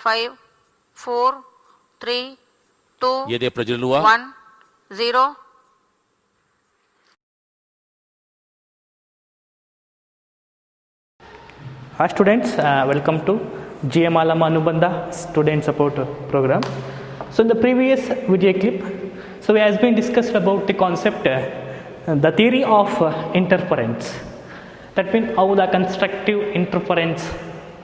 5, 4, 3, 2, ఏదే ప్రజలువా 1, 0. Hi students, welcome to GM Alama Anubandha Student Support Program. So in the previous video clip, so we has been discussed about the concept, the theory of interference. That means how the constructive interference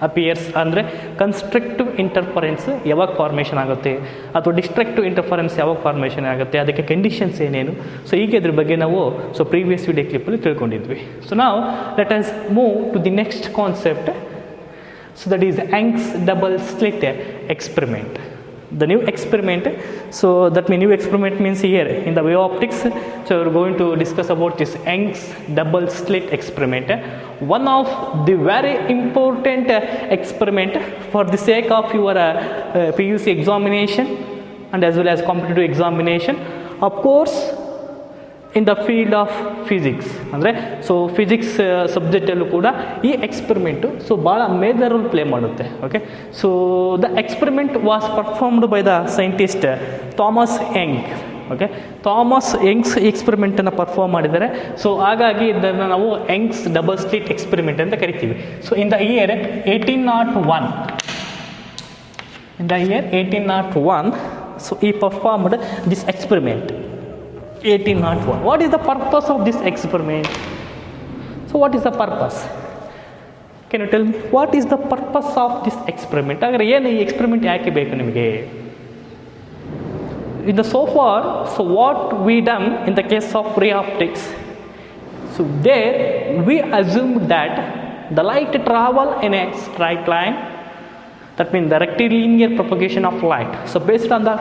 appears, ಅಂದರೆ constructive interference ಯಾವಾಗ formation ಆಗುತ್ತೆ ಅಥವಾ destructive interference ಯಾವಾಗ formation ಆಗುತ್ತೆ, ಅದಕ್ಕೆ conditions ಏನೇನು. So ಈಗ ಇದ್ರ ಬಗ್ಗೆ ನಾವು ಪ್ರೀವಿಯಸ್ ವಿಡಿಯೋ ಕ್ಲಿಪ್ಪಲ್ಲಿ ತಿಳ್ಕೊಂಡಿದ್ವಿ. ಸೊ ನಾವು let us move to the next concept. So that is Young's double slit experiment. The new experiment, so that new experiment means here in the wave optics, so we are going to discuss about this Young's double slit experiment, one of the very important experiment for the sake of your PUC examination and as well as competitive examination, of course in the field of physics. ಅಂದರೆ so physics ಸಬ್ಜೆಕ್ಟಲ್ಲೂ ಕೂಡ ಈ experiment so ಭಾಳ major role play ಮಾಡುತ್ತೆ. Okay, so the experiment was performed by the scientist Thomas Young. Okay, Thomas Young's ಎಕ್ಸ್ಪೆರಿಮೆಂಟನ್ನು perform ಮಾಡಿದ್ದಾರೆ. So ಹಾಗಾಗಿ ಇದನ್ನು ನಾವು ಯಂಗ್ಸ್ ಡಬಲ್ ಸ್ಲಿಟ್ ಎಕ್ಸ್ಪೆರಿಮೆಂಟ್ ಅಂತ ಕರಿತೀವಿ. So in the year 1801, so he performed this experiment. 1801. What is the purpose of this experiment? So what is the purpose? Can you tell me what is the purpose of this experiment? ಹಾಗಾದ್ರೆ ಏನು ಈ experiment ಯಾಕೆ ಬೇಕು ನಿಮಗೆ? In the so far, so what we done in the case of ray optics, so there we assumed that the light travel in a straight line. That means the rectilinear propagation of light. So based on the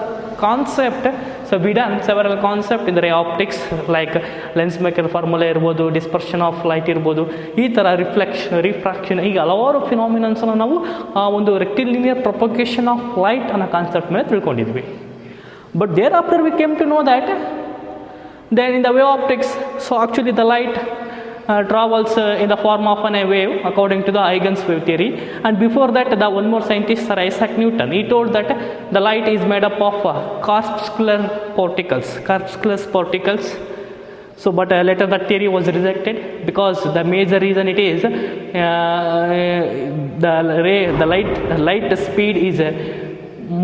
concept, so we done several concepts in the ray optics like lens maker formula ಇರ್ಬೋದು, dispersion of light ಇರ್ಬೋದು, ಈ ಥರ refraction, ಈಗ ಹಲವಾರು ಫಿನಾಮಿನನ್ಸನ್ನು ನಾವು ಒಂದು rectilinear propagation of light ಅನ್ನೋ concept ಮೇಲೆ ತಿಳ್ಕೊಂಡಿದ್ವಿ. But thereafter we came to know that then in the wave optics, so actually the light travels in the form of a wave according to the Huygens wave theory. And before that, the one more scientist, Sir Isaac Newton, he told that the light is made up of corpuscular particles. So but later that theory was rejected because the major reason it is the light speed is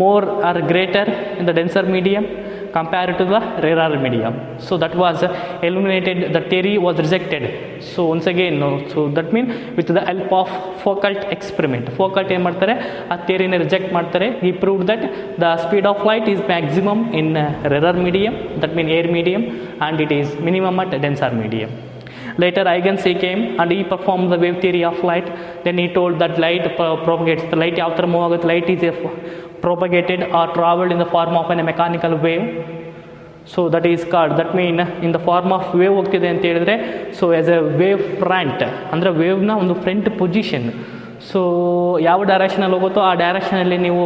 more or greater in the denser medium compared to the rarer medium. So that was eliminated, the theory was rejected. So once again, so that means with the help of Foucault experiment, Foucault ಏನು ಮಾಡ್ತಾರೆ, ಆ ಥಿಯರಿನ reject ಮಾಡ್ತಾರೆ. he proved that the speed of light is maximum in rarer medium, that means air medium, and it is minimum at denser medium. Later Huygens came and he performed the wave theory of light. Then he told that light propagates, the light ಯಾವ ಥರ move ಆಗುತ್ತೆ, light is propagated or traveled in the form of a mechanical wave. So that is called, that mean in the form of wave ಹೋಗ್ತಿದೆ ಅಂತ ಹೇಳಿದ್ರೆ, so as a wave front, ಅಂದರೆ ವೇವ್ನ ಒಂದು front position. So ಯಾವ ಡೈರೆಕ್ಷನಲ್ಲಿ ಹೋಗುತ್ತೋ ಆ ಡೈರೆಕ್ಷನಲ್ಲಿ ನೀವು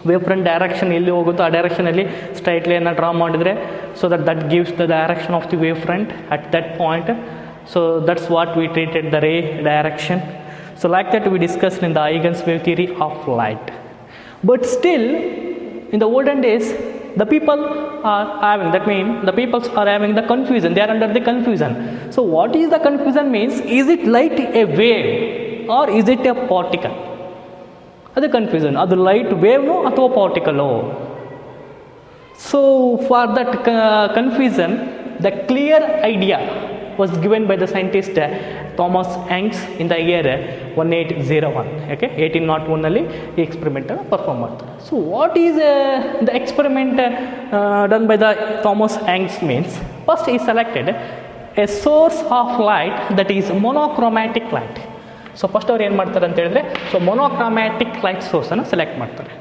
wave front direction ಎಲ್ಲಿ ಹೋಗುತ್ತೋ ಆ ಡೈರೆಕ್ಷನಲ್ಲಿ ಸ್ಟ್ರೈಟ್ ಲೈನ್ನ ಡ್ರಾ ಮಾಡಿದರೆ, so that gives the direction of the wave front at that point. So that's what we treated the ray direction. So like that we discussed in the Huygens wave theory of light. But still in the olden days the people are having, that means the peoples are having the confusion, they are under the confusion. So what is the confusion means, is it light a wave or is it a particle? ಅದು confusion, ಅದು light ವೇವ್ನೋ ಅಥವಾ ಪಾರ್ಟಿಕಲೋ. So for that confusion the clear idea was given by the scientist Thomas Youngs in the year 1801. Okay, 1801ನಲ್ಲಿ ಈ ಎಕ್ಸ್ಪೆರಿಮೆಂಟನ್ನು perform ಮಾಡ್ತಾರೆ. So what is the experiment done by the Thomas Youngs means, first he selected a source of light that is monochromatic light. So first ಅವ್ರು ಏನು ಮಾಡ್ತಾರೆ ಅಂತ ಹೇಳಿದ್ರೆ, so monochromatic light ಸೋರ್ಸನ್ನು select ಮಾಡ್ತಾರೆ.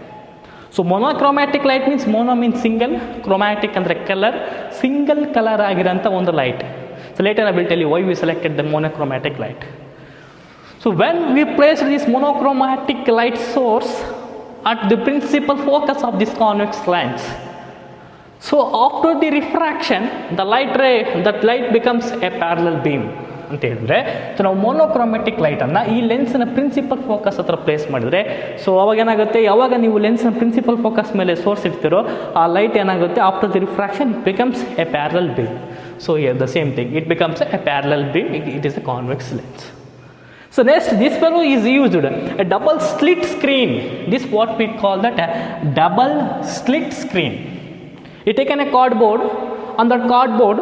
So monochromatic light means, mono means single, chromatic ಅಂದರೆ colour, single colour ಆಗಿರೋಂಥ ಒಂದು light. So later I will tell you why we selected the monochromatic light. So when we placed this monochromatic light source at the principal focus of this convex lens, so after the refraction, the light ray, that light becomes a parallel beam. ಅಂತ ಹೇಳಿದ್ರೆ, so ನಾವು ಮೊನೋಕ್ರೋಮೆಟಿಕ್ ಲೈಟನ್ನು ಈ ಲೆನ್ಸ್ನ principal focus ಹತ್ರ place ಮಾಡಿದರೆ, so ಅವಾಗ ಏನಾಗುತ್ತೆ, ಯಾವಾಗ ನೀವು ಲೆನ್ಸ್ನ ಪ್ರಿನ್ಸಿಪಲ್ ಫೋಕಸ್ ಮೇಲೆ ಸೋರ್ಸ್ ಇಡ್ತಿರೋ ಆ ಲೈಟ್ ಏನಾಗುತ್ತೆ, after the refraction it becomes A parallel beam. So here the same thing, it becomes A parallel beam, it is A convex lens. So next, this fellow is used a double slit screen. This what we call that a double slit screen. He taken a cardboard, on that cardboard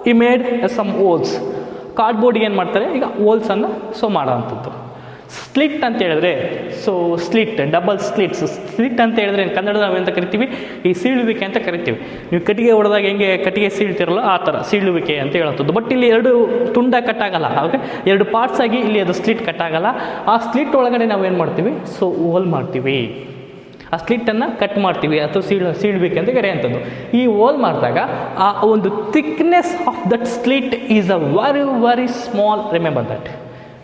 he made some holes. Cardboard ಏನು ಮಾಡ್ತಾರೆ ಈಗ ಹೋಲ್ಸನ್ನು so ಮಾಡೋವಂಥದ್ದು. Slit ಅಂತ ಹೇಳಿದ್ರೆ, so slit, double slits. Slit ಅಂತ ಹೇಳಿದ್ರೆ ಕನ್ನಡದ ನಾವೆಂತ ಕರಿತೀವಿ, ಈ ಸೀಳುವಿಕೆ ಅಂತ ಕರಿತೀವಿ. ನೀವು ಕಟ್ಟಿಗೆ ಹೊಡೆದಾಗ ಹೆಂಗೆ ಕಟ್ಟಿಗೆ ಸೀಳ್ತಿರಲ್ಲ ಆ ಥರ ಸೀಳುವಿಕೆ ಅಂತ ಹೇಳುವಂಥದ್ದು. ಬಟ್ ಇಲ್ಲಿ ಎರಡು ತುಂಡ ಕಟ್ಟಾಗಲ್ಲ, ಓಕೆ, ಎರಡು ಪಾರ್ಟ್ಸ್ ಆಗಿ ಇಲ್ಲಿ ಅದು ಸ್ಲಿಟ್ ಕಟ್ಟಾಗಲ್ಲ. ಆ ಸ್ಲಿಟ್ ಒಳಗಡೆ ನಾವು ಏನು ಮಾಡ್ತೀವಿ, ಸೊ ಹೋಲ್ ಮಾಡ್ತೀವಿ, ಆ ಸ್ಲಿಟ್ಟನ್ನು ಕಟ್ ಮಾಡ್ತೀವಿ ಅಥವಾ ಸೀಳ್ಬೇಕು ಅಂತ ಕರೆಯುವಂಥದ್ದು. ಈ ಹೋಲ್ ಮಾಡಿದಾಗ ಆ ಒಂದು thickness of that slit is a very very small. Remember that,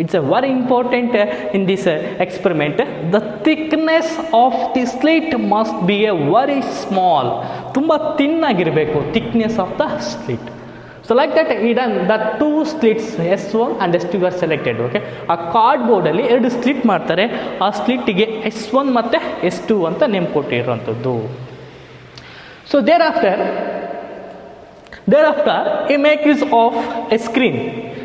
it's a very important in this experiment. The thickness of the slit must be a very small, ತುಂಬ thin ಆಗಿರಬೇಕು thickness of the slit. So like that we done the two slits S1 and S2 were selected. Okay, ಆ ಕಾರ್ಡ್ಬೋರ್ಡಲ್ಲಿ ಎರಡು slit ಮಾಡ್ತಾರೆ, ಆ ಸ್ಲಿಟ್ಟಿಗೆ S1 ಮತ್ತು S2 ಅಂತ name ಕೊಟ್ಟಿರುವಂಥದ್ದು. So thereafter he make use of a screen.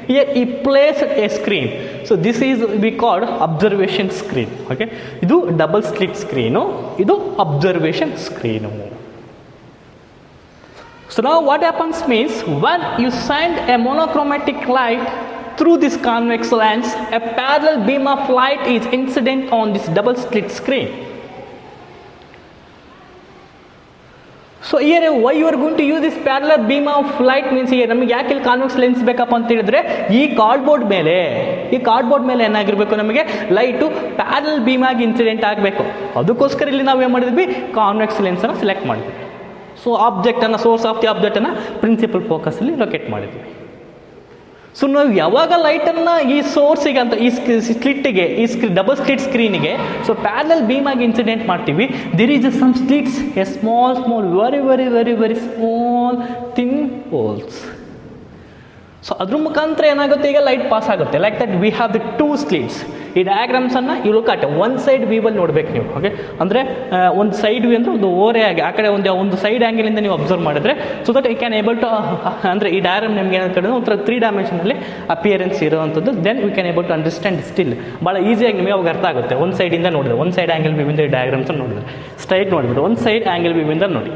Here he placed a screen. So this is we called observation screen. Okay, ಇದು double slit screen, ಇದು observation screen. So now what happens means, when you send a monochromatic light through this convex lens, a parallel beam of light is incident on this double slit screen. So here why you are going to use this parallel beam of light means, here ನಮಗೆ ಯಾಕೆ ಇಲ್ಲಿ convex lens ಬೇಕಪ್ಪ ಅಂತ ಹೇಳಿದ್ರೆ, ಈ cardboard ಮೇಲೆ ಏನಾಗಿರಬೇಕು, ನಮಗೆ ಲೈಟು ಪ್ಯಾರಲಲ್ ಬೀಮ್ ಆಗಿ ಇನ್ಸಿಡೆಂಟ್ ಆಗಬೇಕು. ಅದಕ್ಕೋಸ್ಕರ ಇಲ್ಲಿ ನಾವು ಏನು ಮಾಡಿದ್ವಿ, ಕಾನ್ವೆಕ್ಸ್ ಲೆನ್ಸನ್ನು ಸೆಲೆಕ್ಟ್ ಮಾಡಿದ್ವಿ. ಸೊ ಆಬ್ಜೆಕ್ಟನ್ನು, ಸೋರ್ಸ್ ಆಫ್ ದಿ ಆಬ್ಜೆಕ್ಟನ್ನು ಪ್ರಿನ್ಸಿಪಲ್ ಫೋಕಸಲ್ಲಿ ಲೊಕೇಟ್ ಮಾಡಿದ್ವಿ. ಸೊ ನಾವು ಯಾವಾಗ ಲೈಟನ್ನು ಈ ಸೋರ್ಸಿಗೆ ಅಂತ ಈ ಸ್ಲಿಟ್ಟಿಗೆ, ಈ ಡಬಲ್ ಸ್ಲಿಟ್ ಸ್ಕ್ರೀನಿಗೆ ಸೊ ಪ್ಯಾರಲಲ್ ಬೀಮ್ ಆಗಿ ಇನ್ಸಿಡೆಂಟ್ ಮಾಡ್ತೀವಿ, there is some slits, a small very very very very small thin holes. So ಅದ್ರ ಮುಖಾಂತರ ಏನಾಗುತ್ತೆ, ಈಗ ಲೈಟ್ ಪಾಸ್ ಆಗುತ್ತೆ. Like that we have the two slits. ಈ ಡಯಾಗ್ರಾಮ್ಸನ್ನು you look at one side ವ್ಯೂವಲ್ಲಿ ನೋಡಬೇಕು ನೀವು. ಓಕೆ, ಅಂದರೆ ಒಂದು ಸೈಡ್ ವ್ಯೂ ಅಂದರೆ ಒಂದು ಓರೆ ಆಗಿ ಆ ಕಡೆ ಒಂದು ಸೈಡ್ ಆ್ಯಂಗಲಿಂದ ನೀವು ಅಬ್ಸರ್ವ್ ಮಾಡಿದ್ರೆ, so that you can able to, ಅಂದರೆ ಈ ಡಯಾಗ್ರಾಮ್ ನಿಮ್ಗೆ ಏನಂತ ಒಂಥರ 3 ಡೈಮೆನ್ಷನಲ್ಲಿ ಅಪಿಯರೆನ್ಸ್ ಇರೋವಂಥದ್ದು. Then we can able to understand still. ಭಾಳ ಈಸಿಯಾಗಿ ನಿಮಗೆ ಅವಾಗ ಅರ್ಥ ಆಗುತ್ತೆ. ಒಂದು ಸೈಡಿಂದ ನೋಡಿದ್ರೆ, ಒಂದು ಸೈಡ್ ಆ್ಯಂಗಲ್ ವ್ಯೂವಿಂದ ಈ ಡಯಾಗ್ರಾಮ್ಸನ್ನು ನೋಡಿದ್ರೆ, ಸ್ಟ್ರೈಟ್ ನೋಡಿಬಿಟ್ಟು ಒಂದು ಸೈಡ್ ಆ್ಯಂಗಲ್ ವ್ಯೂವಿಂದ ನೋಡಿ.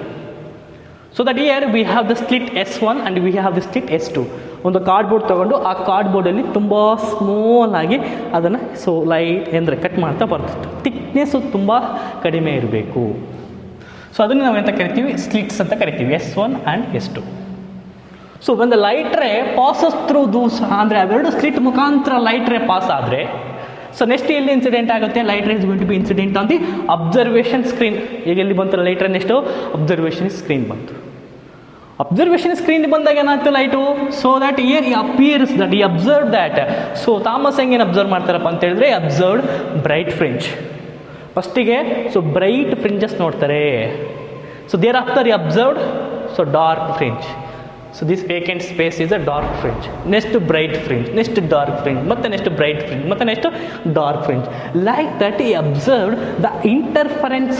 So that year we have the slit S1 and we have the slit S2. ಒಂದು ಕಾರ್ಡ್ಬೋರ್ಡ್ ತೊಗೊಂಡು ಆ ಕಾರ್ಡ್ಬೋರ್ಡಲ್ಲಿ ತುಂಬ ಸ್ಮಾಲ್ ಆಗಿ ಅದನ್ನು ಸೊ ಲೈಟ್ ಅಂದರೆ ಕಟ್ ಮಾಡ್ತಾ ಬರ್ತಿತ್ತು. ಥಿಕ್ನೆಸ್ಸು ತುಂಬ ಕಡಿಮೆ ಇರಬೇಕು. ಸೊ ಅದನ್ನು ನಾವು ಎಂತ ಕರಿತೀವಿ, ಸ್ಲಿಟ್ಸ್ ಅಂತ ಕರಿತೀವಿ, S1 ಆ್ಯಂಡ್ S2. ಸೊ ಒಂದು light ray passes through those, ಅಂದರೆ ಅವೆರಡು ಸ್ಲಿಟ್ ಮುಖಾಂತರ ಲೈಟ್ ರೇ ಪಾಸ್ ಆದರೆ, ಸೊ ನೆಕ್ಸ್ಟ್ ಎಲ್ಲಿ ಇನ್ಸಿಡೆಂಟ್ ಆಗುತ್ತೆ, light ray is going to be incident on the observation screen. ಈಗ ಎಲ್ಲಿ ಬಂತು light ray, next observation screen ಬಂತು. ಅಬ್ಸರ್ವೇಷನ್ ಸ್ಕ್ರೀನ್ ಬಂದಾಗ ಏನಾಗ್ತದೆ light, so that here he appears that he observe that. So Thomas ಹೆಂಗೇನು observe ಮಾಡ್ತಾರಪ್ಪ ಅಂತ ಹೇಳಿದ್ರೆ, ಅಬ್ಸರ್ವ್ಡ್ ಬ್ರೈಟ್ ಫ್ರಿಂಜ್ ಫಸ್ಟಿಗೆ. ಸೊ ಬ್ರೈಟ್ ಫ್ರಿಂಜಸ್ ನೋಡ್ತಾರೆ. So there after he observed so dark fringe. So this vacant space is a dark fringe. Next bright fringe, next dark fringe, ಮತ್ತೆ next bright fringe, ಮತ್ತೆ next dark fringe. Like that he observed the interference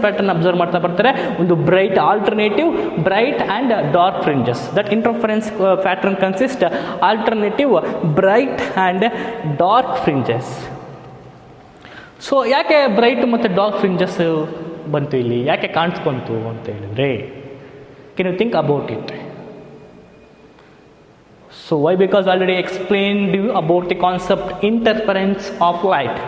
pattern observe ಮಾಡ್ತಾ ಬರ್ತಾರೆ. ಒಂದು bright alternative bright and dark fringes. That interference pattern consist alternative bright and dark fringes. So ಯಾಕೆ bright ಮತ್ತು dark fringes ಬಂತು ಇಲ್ಲಿ, ಯಾಕೆ ಕಾಣಿಸ್ಕೊಂತು ಅಂತ ಹೇಳಿದ್ರೆ, can you think about it? So why? Because already explained you about the concept interference of light.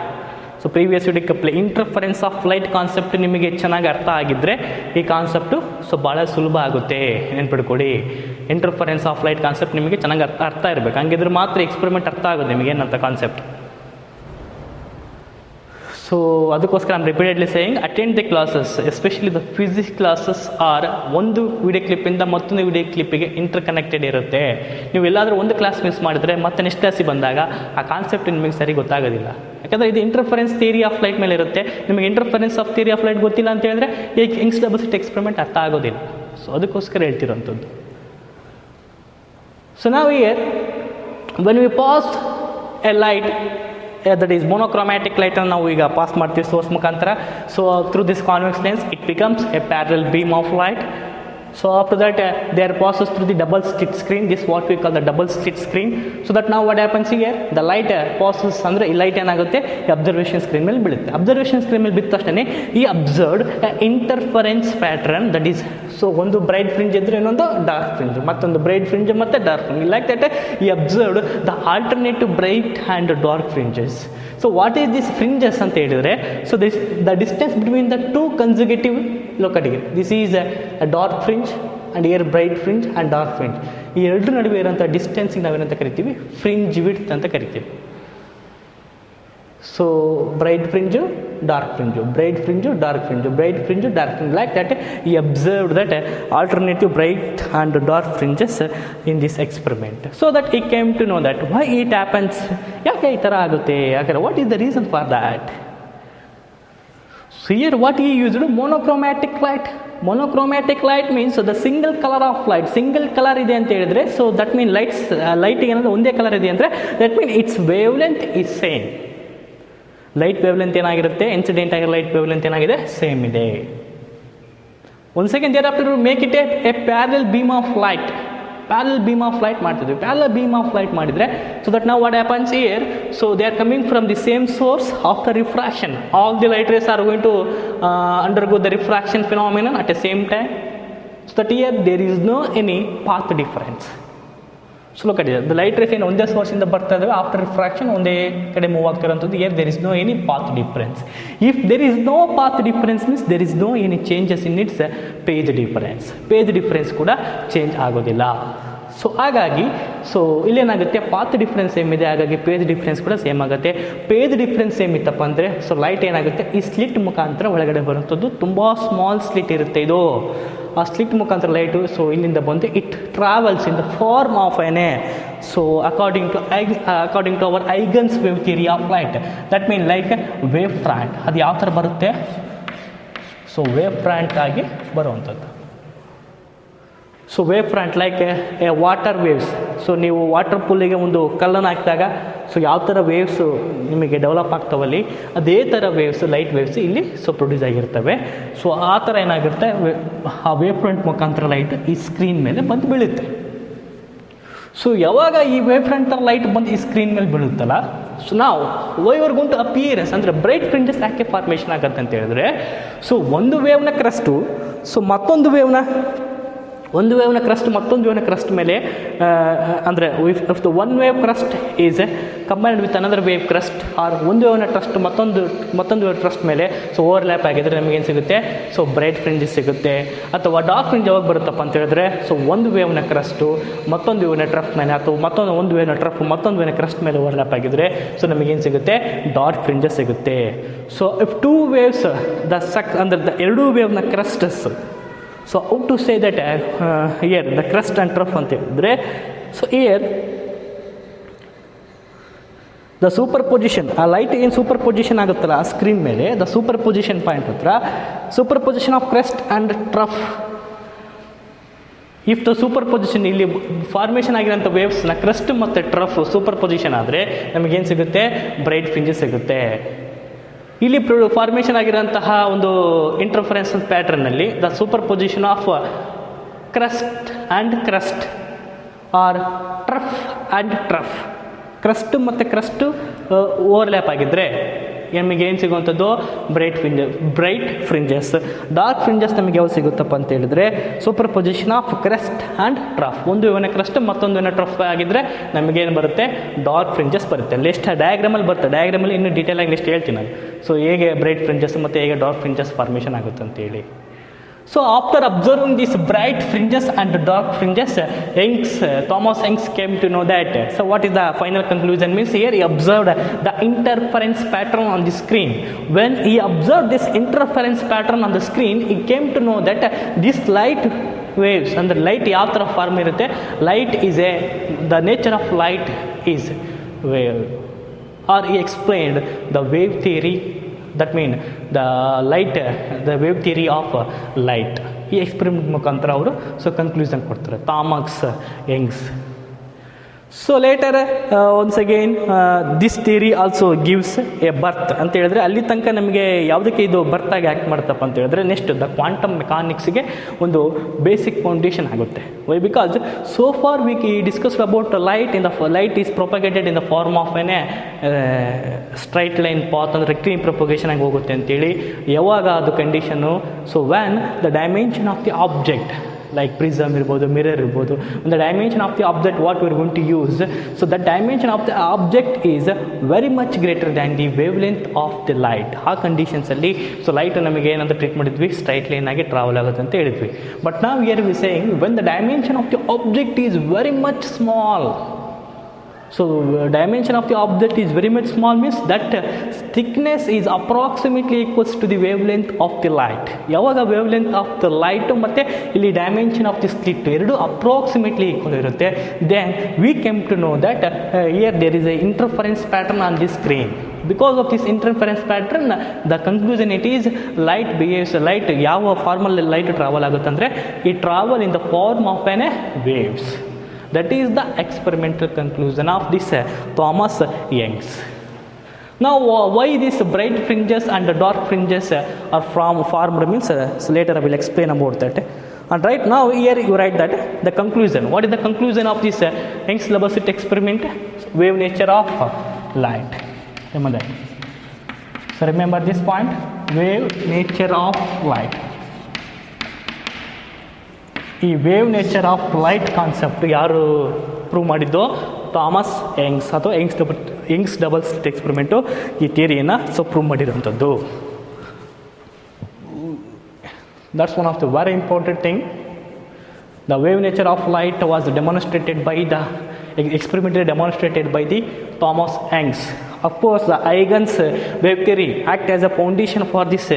So previous ವಿಡಿಯೋಕ್ಕೆ interference of light concept ನಿಮಗೆ ಚೆನ್ನಾಗಿ ಅರ್ಥ ಆಗಿದ್ದರೆ ಈ ಕಾನ್ಸೆಪ್ಟು ಸೊ ಭಾಳ ಸುಲಭ ಆಗುತ್ತೆ. ನೆನ್ಪಿಡ್ಕೊಡಿ, ಇಂಟರ್ಫರೆನ್ಸ್ ಆಫ್ ಲೈಟ್ ಕಾನ್ಸೆಪ್ಟ್ ನಿಮಗೆ ಚೆನ್ನಾಗಿ ಅರ್ಥ ಇರಬೇಕು. ಹಂಗಿದ್ರೆ ಮಾತ್ರ ಎಕ್ಸ್ಪೆರಿಮೆಂಟ್ ಅರ್ಥ ಆಗೋದು ನಿಮಗೆ ಏನಂತ ಕಾನ್ಸೆಪ್ಟ್. ಸೊ ಅದಕ್ಕೋಸ್ಕರ I am repeatedly saying, attend the classes, especially the physics classes or ಒಂದು ವಿಡಿಯೋ ಕ್ಲಿಪ್ಪಿಂದ ಮತ್ತೊಂದು ವಿಡಿಯೋ ಕ್ಲಿಪ್ಪಿಗೆ ಇಂಟರ್ ಕನೆಕ್ಟೆಡ್ ಇರುತ್ತೆ. ನೀವು ಎಲ್ಲಾದರೂ ಒಂದು ಕ್ಲಾಸ್ ಮಿಸ್ ಮಾಡಿದ್ರೆ ಮತ್ತೆ ನೆಕ್ಸ್ಟ್ ಕ್ಲಾಸಿಗೆ ಬಂದಾಗ ಆ ಕಾನ್ಸೆಪ್ಟ್ ನಿಮಗೆ ಸರಿ ಗೊತ್ತಾಗೋದಿಲ್ಲ. ಯಾಕಂದರೆ ಇದು ಇಂಟರ್ಫರೆನ್ಸ್ ಥಿಯರಿ ಆಫ್ ಲೈಟ್ ಮೇಲೆ ಇರುತ್ತೆ. ನಿಮಗೆ interference of theory of light ಗೊತ್ತಿಲ್ಲ ಅಂತ ಹೇಳಿದ್ರೆ ಈಗ ಯಂಗ್ಸ್ ಡಬಲ್ ಸ್ಲಿಟ್ ಎಕ್ಸ್ಪೆರಿಮೆಂಟ್ ಅರ್ಥ ಆಗೋದಿಲ್ಲ. ಸೊ ಅದಕ್ಕೋಸ್ಕರ ಹೇಳ್ತಿರೋಂಥದ್ದು. So now here, when we pass a light, that is monochromatic light ಅನ್ನು ನಾವು ಈಗ ಪಾಸ್ ಮಾಡ್ತೀವಿ ಸೋರ್ಸ್ ಮುಖಾಂತರ. So through this convex lens it becomes A parallel beam of light. So after that they are passes through the double slit screen. This is what we call the double slit screen. So that now what happens here, the light passes ಅಂದರೆ ಈ light ಏನಾಗುತ್ತೆ ಈ observation screen ಮೇಲೆ ಬೀಳುತ್ತೆ. Observation screen ಮೇಲೆ ಬಿದ್ದ ತಕ್ಷಣ he observed interference pattern, that is so ಒಂದು ಬ್ರೈಟ್ ಫ್ರಿಂಜ್ ಇದ್ರೆ ಇನ್ನೊಂದು ಡಾರ್ಕ್ ಫ್ರಿಂಜ್, ಮತ್ತೊಂದು ಬ್ರೈಟ್ ಫ್ರಿಂಜ್ ಮತ್ತು dark fringe. Like that he observed the alternative bright and dark fringes. So what is this fringes ಅಂತ ಹೇಳಿದರೆ, so this the distance between the two consecutive locative. This is a dark fringe and here bright fringe and dark fringe. ಈ ಎರಡರ ನಡುವೆ ಇರೋಂಥ ಡಿಸ್ಟೆನ್ಸಿಗೆ ನಾವೇನಂತ ಕರಿತೀವಿ, fringe width ಅಂತ ಕರಿತೀವಿ. So bright fringe, dark fringe, bright fringe, dark fringe, bright fringe, dark fringe. Like that he observed that alternative bright and dark fringes in this experiment. So that he came to know that why it happens, ಯಾಕೆ ಈ ಥರ ಆಗುತ್ತೆ, ಯಾಕಂದರೆ what is the reason for that. So here what he used, monochromatic light. Monochromatic light means the single color of light. Single color ಇದೆ ಅಂತ ಹೇಳಿದ್ರೆ, so that means light ಏನಂದ್ರೆ ಒಂದೇ ಕಲರ್ ಇದೆ ಅಂದರೆ that means its wavelength is same. Light wavelength ಏನಾಗಿರುತ್ತೆ, incident ಆಗಿರೋ light wavelength ಏನಾಗಿದೆ, ಸೇಮ್ ಇದೆ. ಒಂದು second there after make it a parallel beam of light. Parallel beam of light ಮಾಡ್ತಿದ್ವಿ. ಪ್ಯಾರಲ್ ಬೀಮ್ ಆಫ್ ಲೈಟ್ ಮಾಡಿದರೆ, so that ನಾವು what happens here, so they are coming from the same source after refraction. All the light rays are going to undergo the refraction phenomenon at a same time. So that here there is no any path difference. So look at it, the light rays ಏನು ಒಂದೇ ಸೋರ್ಸಿಂದ ಬರ್ತಾ ಇದ್ದಾವೆ, after refraction ಒಂದೇ ಕಡೆ move ಆಗ್ತಿರೋಂಥದ್ದು. Here there is no any path difference. If there is no path difference means there is no any changes in its phase difference. Phase difference ಕೂಡ change ಆಗೋದಿಲ್ಲ. ಸೊ ಹಾಗಾಗಿ ಸೊ ಇಲ್ಲೇನಾಗುತ್ತೆ, path difference same ಇದೆ, ಹಾಗಾಗಿ phase difference ಕೂಡ same ಆಗುತ್ತೆ. Phase difference same ಇತ್ತಪ್ಪ ಅಂದರೆ ಸೊ ಲೈಟ್ ಏನಾಗುತ್ತೆ, ಈ ಸ್ಲಿಟ್ ಮುಖಾಂತರ ಒಳಗಡೆ ಬರುವಂಥದ್ದು. ತುಂಬ ಸ್ಮಾಲ್ ಸ್ಲಿಟ್ ಇರುತ್ತೆ ಇದು. ಆ ಸ್ಲಿಟ್ ಮುಖಾಂತರ ಲೈಟು ಸೊ ಇಲ್ಲಿಂದ ಬಂದು it travels in the form of an. So according to our Huygens wave theory of light, that mean like wave front. ಅದು ಯಾವ ಥರ ಬರುತ್ತೆ, ಸೊ ವೇವ್ ಫ್ರಂಟ್ ಆಗಿ ಬರುವಂಥದ್ದು. So wave front like a water waves. So ನೀವು water ಪೂಲಿಗೆ ಒಂದು ಕಲ್ಲನ್ನು ಹಾಕಿದಾಗ ಸೊ ಯಾವ ಥರ ವೇವ್ಸು ನಿಮಗೆ ಡೆವಲಪ್ ಆಗ್ತಾವಲ್ಲಿ, ಅದೇ ಥರ ವೇವ್ಸ್, ಲೈಟ್ ವೇವ್ಸ್ ಇಲ್ಲಿ ಸೊ ಪ್ರೊಡ್ಯೂಸ್ ಆಗಿರ್ತವೆ. ಸೊ ಆ ಥರ ಏನಾಗಿರುತ್ತೆ, ಆ ವೇವ್ ಫ್ರಂಟ್ ಮುಖಾಂತರ ಲೈಟ್ ಈ ಸ್ಕ್ರೀನ್ ಮೇಲೆ ಬಂದು ಬೀಳುತ್ತೆ. ಸೊ ಯಾವಾಗ ಈ ವೇವ್ ಫ್ರಂಟ್ ಲೈಟ್ ಬಂದು ಈ ಸ್ಕ್ರೀನ್ ಮೇಲೆ ಬೀಳುತ್ತಲ್ಲ, ಸೊ ನಾವು ವೈವರ್ ಗುಂಟು ಅಪಿಯರೆನ್ಸ್ ಅಂದರೆ ಬ್ರೈಟ್ ಫ್ರಿಂಜಸ್ ಯಾಕೆ ಫಾರ್ಮೇಷನ್ ಆಗುತ್ತೆ ಅಂತ ಹೇಳಿದ್ರೆ, ಸೊ ಒಂದು ವೇವ್ನ ಕ್ರಸ್ಟು ಸೊ ಮತ್ತೊಂದು ವೇವ್ನ ಕ್ರಸ್ಟ್ ಮತ್ತೊಂದು ವೇವ್ನ ಕ್ರಸ್ಟ್ ಮೇಲೆ ಅಂದರೆ if the one wave crust is combined with another wave crust, or ಒಂದು ವೇವ್ನ ಟ್ರಸ್ಟ್ ಮತ್ತೊಂದು ವೇವ್ ಟ್ರಸ್ಟ್ ಮೇಲೆ ಸೊ ಓವರ್ಲ್ಯಾಪ್ ಆಗಿದ್ರೆ ನಮಗೇನು ಸಿಗುತ್ತೆ, ಸೊ ಬ್ರೈಟ್ ಫ್ರಿಂಜಸ್ ಸಿಗುತ್ತೆ. ಅಥವಾ ಡಾರ್ಕ್ ಫ್ರಿಂಜ್ ಯಾವಾಗ ಬರುತ್ತಪ್ಪ ಅಂತ ಹೇಳಿದ್ರೆ, ಸೊ ಒಂದು ವೇವ್ನ ಕ್ರಸ್ಟು ಮತ್ತೊಂದು ವೇವ್ನ ಟ್ರಫ್ ಮೇಲೆ, ಅಥವಾ ಒಂದು ವೇವ್ನ ಟ್ರಫ್ ಮತ್ತೊಂದು ವೇವ್ನ ಕ್ರಸ್ಟ್ ಮೇಲೆ ಓವರ್ಲ್ಯಾಪ್ ಆಗಿದ್ರೆ ಸೊ ನಮಗೇನು ಸಿಗುತ್ತೆ, ಡಾರ್ಕ್ ಫ್ರಿಂಜಸ್ ಸಿಗುತ್ತೆ. ಸೊ ಇಫ್ ಟೂ ವೇವ್ಸ್ ಅಂದರೆ ಎರಡೂ ವೇವ್ನ crests, so out to say that here the crest and trough ಅಂತ ಹೇಳಿದ್ರೆ, so here the superposition, ಆ ಲೈಟ್ ಏನು ಸೂಪರ್ ಪೊಸಿಷನ್ ಆಗುತ್ತಲ್ಲ ಆ ಸ್ಕ್ರೀನ್ ಮೇಲೆ, ದ ಸೂಪರ್ ಪೊಸಿಷನ್ ಪಾಯಿಂಟ್ ಹತ್ರ superposition of crust and trough. If the superposition ಇಲ್ಲಿ formation ಆಗಿರೋಂಥ ವೇವ್ಸ್ನ ಕ್ರಸ್ಟ್ ಮತ್ತು ಟ್ರಫ್ ಸೂಪರ್ ಪೊಸಿಷನ್ ಆದರೆ ನಮಗೇನು ಸಿಗುತ್ತೆ, ಬ್ರೈಟ್ ಫ್ರಿಂಜಸ್ ಸಿಗುತ್ತೆ. ಇಲ್ಲಿ ಫಾರ್ಮೇಷನ್ ಆಗಿರೋಂತಹ ಒಂದು ಇಂಟರ್ಫರೆನ್ಸ್ ಪ್ಯಾಟ್ರನ್ನಲ್ಲಿ the superposition of crust and crest or trough and trough, crest ಮತ್ತು ಕ್ರಸ್ಟು ಓವರ್ಲ್ಯಾಪ್ ಆಗಿದ್ದರೆ ನಮಗೇನು ಸಿಗುವಂಥದ್ದು, ಬ್ರೈಟ್ ಫ್ರಿಂಜಸ್. ಡಾರ್ಕ್ ಫ್ರಿಂಜಸ್ ನಮಗೆ ಯಾವ್ದು ಸಿಗುತ್ತಪ್ಪ ಅಂತ ಹೇಳಿದ್ರೆ, superposition of crust and trough. ಒಂದು ವೇವ್ನ ಕ್ರಸ್ಟ್ ಮತ್ತೊಂದು ವೇವ್ನ ಟ್ರಫ್ ಆಗಿದ್ದರೆ ನಮಗೇನು ಬರುತ್ತೆ, ಡಾರ್ಕ್ ಫ್ರಿಂಜಸ್ ಬರುತ್ತೆ. ಲಿಸ್ಟ್ ಡಯಾಗ್ರಾಮಲ್ಲಿ ಬರುತ್ತೆ, ಡಯಾಗ್ರಾಮಲ್ಲಿ ಇನ್ನೂ ಡೀಟೇಲಾಗಿ ಲಿಸ್ಟ್ ಹೇಳ್ತೀನಿ ನಾನು. ಸೊ ಹೇಗೆ ಬ್ರೈಟ್ ಫ್ರಿಂಜಸ್ ಮತ್ತು ಹೇಗೆ ಡಾರ್ಕ್ ಫ್ರಿಂಜಸ್ ಫಾರ್ಮೇಷನ್ ಆಗುತ್ತೆ ಅಂತೇಳಿ. So after observing these bright fringes and dark fringes, Thomas Young came to know that. So what is the final conclusion? Means here he observed the interference pattern on the screen. When he observed this interference pattern on the screen, he came to know that this light waves and the light ಯಾವ ಥರ form ಇರುತ್ತೆ, light is the nature of light is wave, or he explained the wave theory. That means the wave theory of light. ಈ experiment ಮುಖಾಂತರ ಅವರು so conclusion ಕೊಡ್ತಾರೆ, Thomas Young's. So later once again this theory also gives a birth ಅಂತ ಹೇಳಿದ್ರೆ ಅಲ್ಲಿ ತನಕ ನಮಗೆ ಯಾವುದಕ್ಕೆ ಇದು ಬರ್ತಾಗಿ ಆ್ಯಕ್ಟ್ ಮಾಡುತ್ತಪ್ಪ ಅಂತ ಹೇಳಿದ್ರೆ ನೆಕ್ಸ್ಟ್ ದ ಕ್ವಾಂಟಮ್ ಮೆಕಾನಿಕ್ಸ್ಗೆ ಒಂದು ಬೇಸಿಕ್ ಫೌಂಡೇಶನ್ ಆಗುತ್ತೆ. Why because so far we discussed about light light is propagated in the form of an straight line path ಅಂದರೆ ರೆಕ್ಟಿಲಿನ್ ಪ್ರೊಪಗೇಷನ್ ಆಗಿ ಹೋಗುತ್ತೆ ಅಂತೇಳಿ. ಯಾವಾಗ ಅದು condition? So when the dimension of the object like prism irbodu, mirror irbodu, and the dimension of the object what we are going to use, so the dimension of the object is very much greater than the wavelength of the light. ಆ conditions ಅಲ್ಲಿ so light ನಮಗೆ ಏನಂತ treat ಮಾಡಿದ್ವಿ, straight line ಆಗಿ travel ಆಗುತ್ತೆ ಅಂತ ಹೇಳಿದ್ವಿ. But ನಾವು here V saying when the dimension of the object is very much small. So dimension of the object is very much small means that thickness is approximately equals to the wavelength of the light. ಯಾವಾಗ wavelength of the light ಮತ್ತು ಇಲ್ಲಿ dimension of the slit ಎರಡು approximately equal ಇರುತ್ತೆ, then we came to know that here there is a interference pattern on this screen. Because of this interference pattern, the conclusion it is light behaves, light ಯಾವ ಫಾರ್ಮಲ್ಲಿ light travel ಆಗುತ್ತೆ ಅಂದರೆ it travel in the form of an waves. That is the experimental conclusion of this Thomas Young's. Now why these bright fringes and the dark fringes are formed means so later I will explain about that. And right now here you write that the conclusion. What is the conclusion of this Young's double slit experiment? Wave nature of light. Remember that. So remember this point, wave nature of light. ಈ wave nature of light concept ಯಾರು prove ಮಾಡಿದ್ದು? Thomas Young's ಅಥವಾ Young's double slit experiment ಈ ಥಿಯರಿಯನ್ನು prove ಮಾಡಿರೋಂಥದ್ದು. That's one of the very important thing. The wave nature of light was demonstrated by the experimentally demonstrated by the Thomas Young's. Of course the Huygens wave theory act as a foundation for this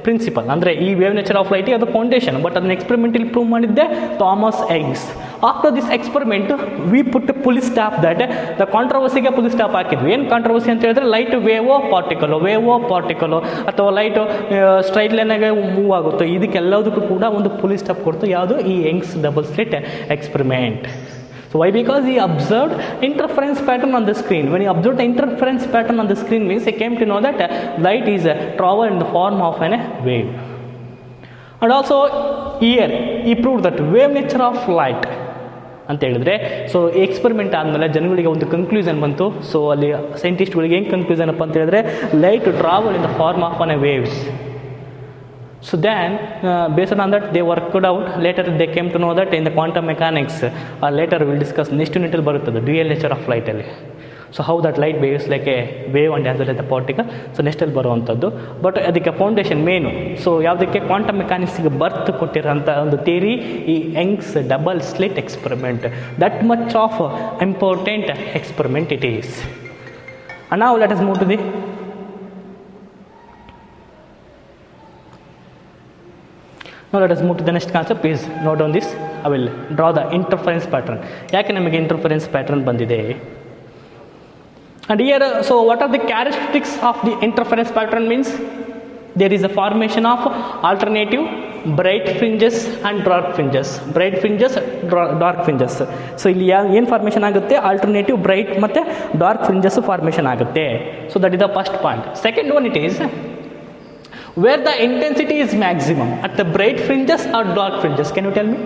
principle. ಅಂದರೆ ಈ wave nature of light ಅದು foundation, but ಅದನ್ನ ಎಕ್ಸ್ಪೆರಿಮೆಂಟಲ್ಲಿ prove ಮಾಡಿದ್ದೆ Thomas Young's. After this experiment we put full stop that the ಕಾಂಟ್ರವರ್ಸಿಗೆ full stop ಹಾಕಿದ್ವಿ. ಏನು controversy ಅಂತ ಹೇಳಿದ್ರೆ ಲೈಟ್ ವೇವೋ ಪಾರ್ಟಿಕಲು ಅಥವಾ ಲೈಟು ಸ್ಟ್ರೈಟ್ ಲೈನಾಗೆ ಮೂವ್ ಆಗುತ್ತೋ, ಇದಕ್ಕೆಲ್ಲದಕ್ಕೂ ಕೂಡ ಒಂದು ಪುಲ್ ಸ್ಟಾಪ್ ಕೊಡ್ತು. ಯಾವುದು? ಈ Young's double slit experiment. So why? Because he observed interference pattern on the screen. When he observed the interference pattern on the screen means he came to know that light is travel in the form of a wave. And also here he proved that wave nature of light ಅಂತ ಹೇಳಿದ್ರೆ, so experiment ಆದಮೇಲೆ ಜನಗಳಿಗೆ ಒಂದು conclusion ಬಂತು. So ಅಲ್ಲಿ ಸೈಂಟಿಸ್ಟ್ಗಳಿಗೆ ಏನು conclusion ಅಪ್ಪ ಅಂತ ಹೇಳಿದ್ರೆ light travel in the form of an waves. So then based on that they worked out. Later they came to know that in the quantum mechanics, later we will discuss next unit ಅಲ್ಲಿ ಬರುತ್ತದೆ dual nature of light ಅಲ್ಲಿ. So how that light behaves like a wave and as well as the particle. So ನೆಕ್ಸ್ಟಲ್ಲಿ ಬರುವಂಥದ್ದು. But ಅದಕ್ಕೆ foundation main. So ಯಾವುದಕ್ಕೆ? Quantum ಮೆಕ್ಯಾನಿಕ್ಸ್ಗೆ birth ಕೊಟ್ಟಿರೋಂಥ ಒಂದು ಥಿಯರಿ ಈ Young's double slit experiment. That much of important experiment it is. And now let us move to the Now let us move to the next concept. Please note down this. I will draw the interference pattern. ಯಾಕೆ ನಮಗೆ interference pattern ಬಂದಿದೆ? And here, so what are the characteristics of the interference pattern means? There is a formation of alternative bright fringes and dark fringes. Bright fringes, dark fringes. So ಇಲ್ಲಿ ಏನು formation ಆಗುತ್ತೆ? Alternative bright ಮತ್ತು dark fringes formation ಆಗುತ್ತೆ. So that is the first point. Second one it is where the intensity is maximum, at the bright fringes or dark fringes. Can you tell me?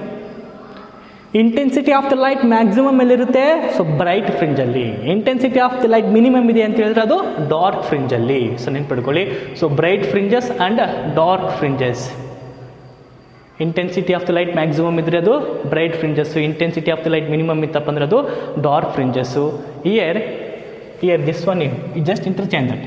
Intensity of the light maximum ಎಲ್ಲಿರುತ್ತೆ? So bright ಫ್ರಿಂಜಲ್ಲಿ. Intensity of the light minimum ಇದೆ ಅಂತ ಹೇಳಿದ್ರೆ ಅದು dark ಫ್ರಿಂಜಲ್ಲಿ. So ನೆನ್ಪಿಡ್ಕೊಳ್ಳಿ. So bright fringes and dark fringes. Intensity of the light maximum ಇದ್ರೆ ಅದು bright fringes, intensity of the light minimum ಇತ್ತಪ್ಪ ಅಂದ್ರೆ ಅದು dark fringes. Here this one you just interchange that.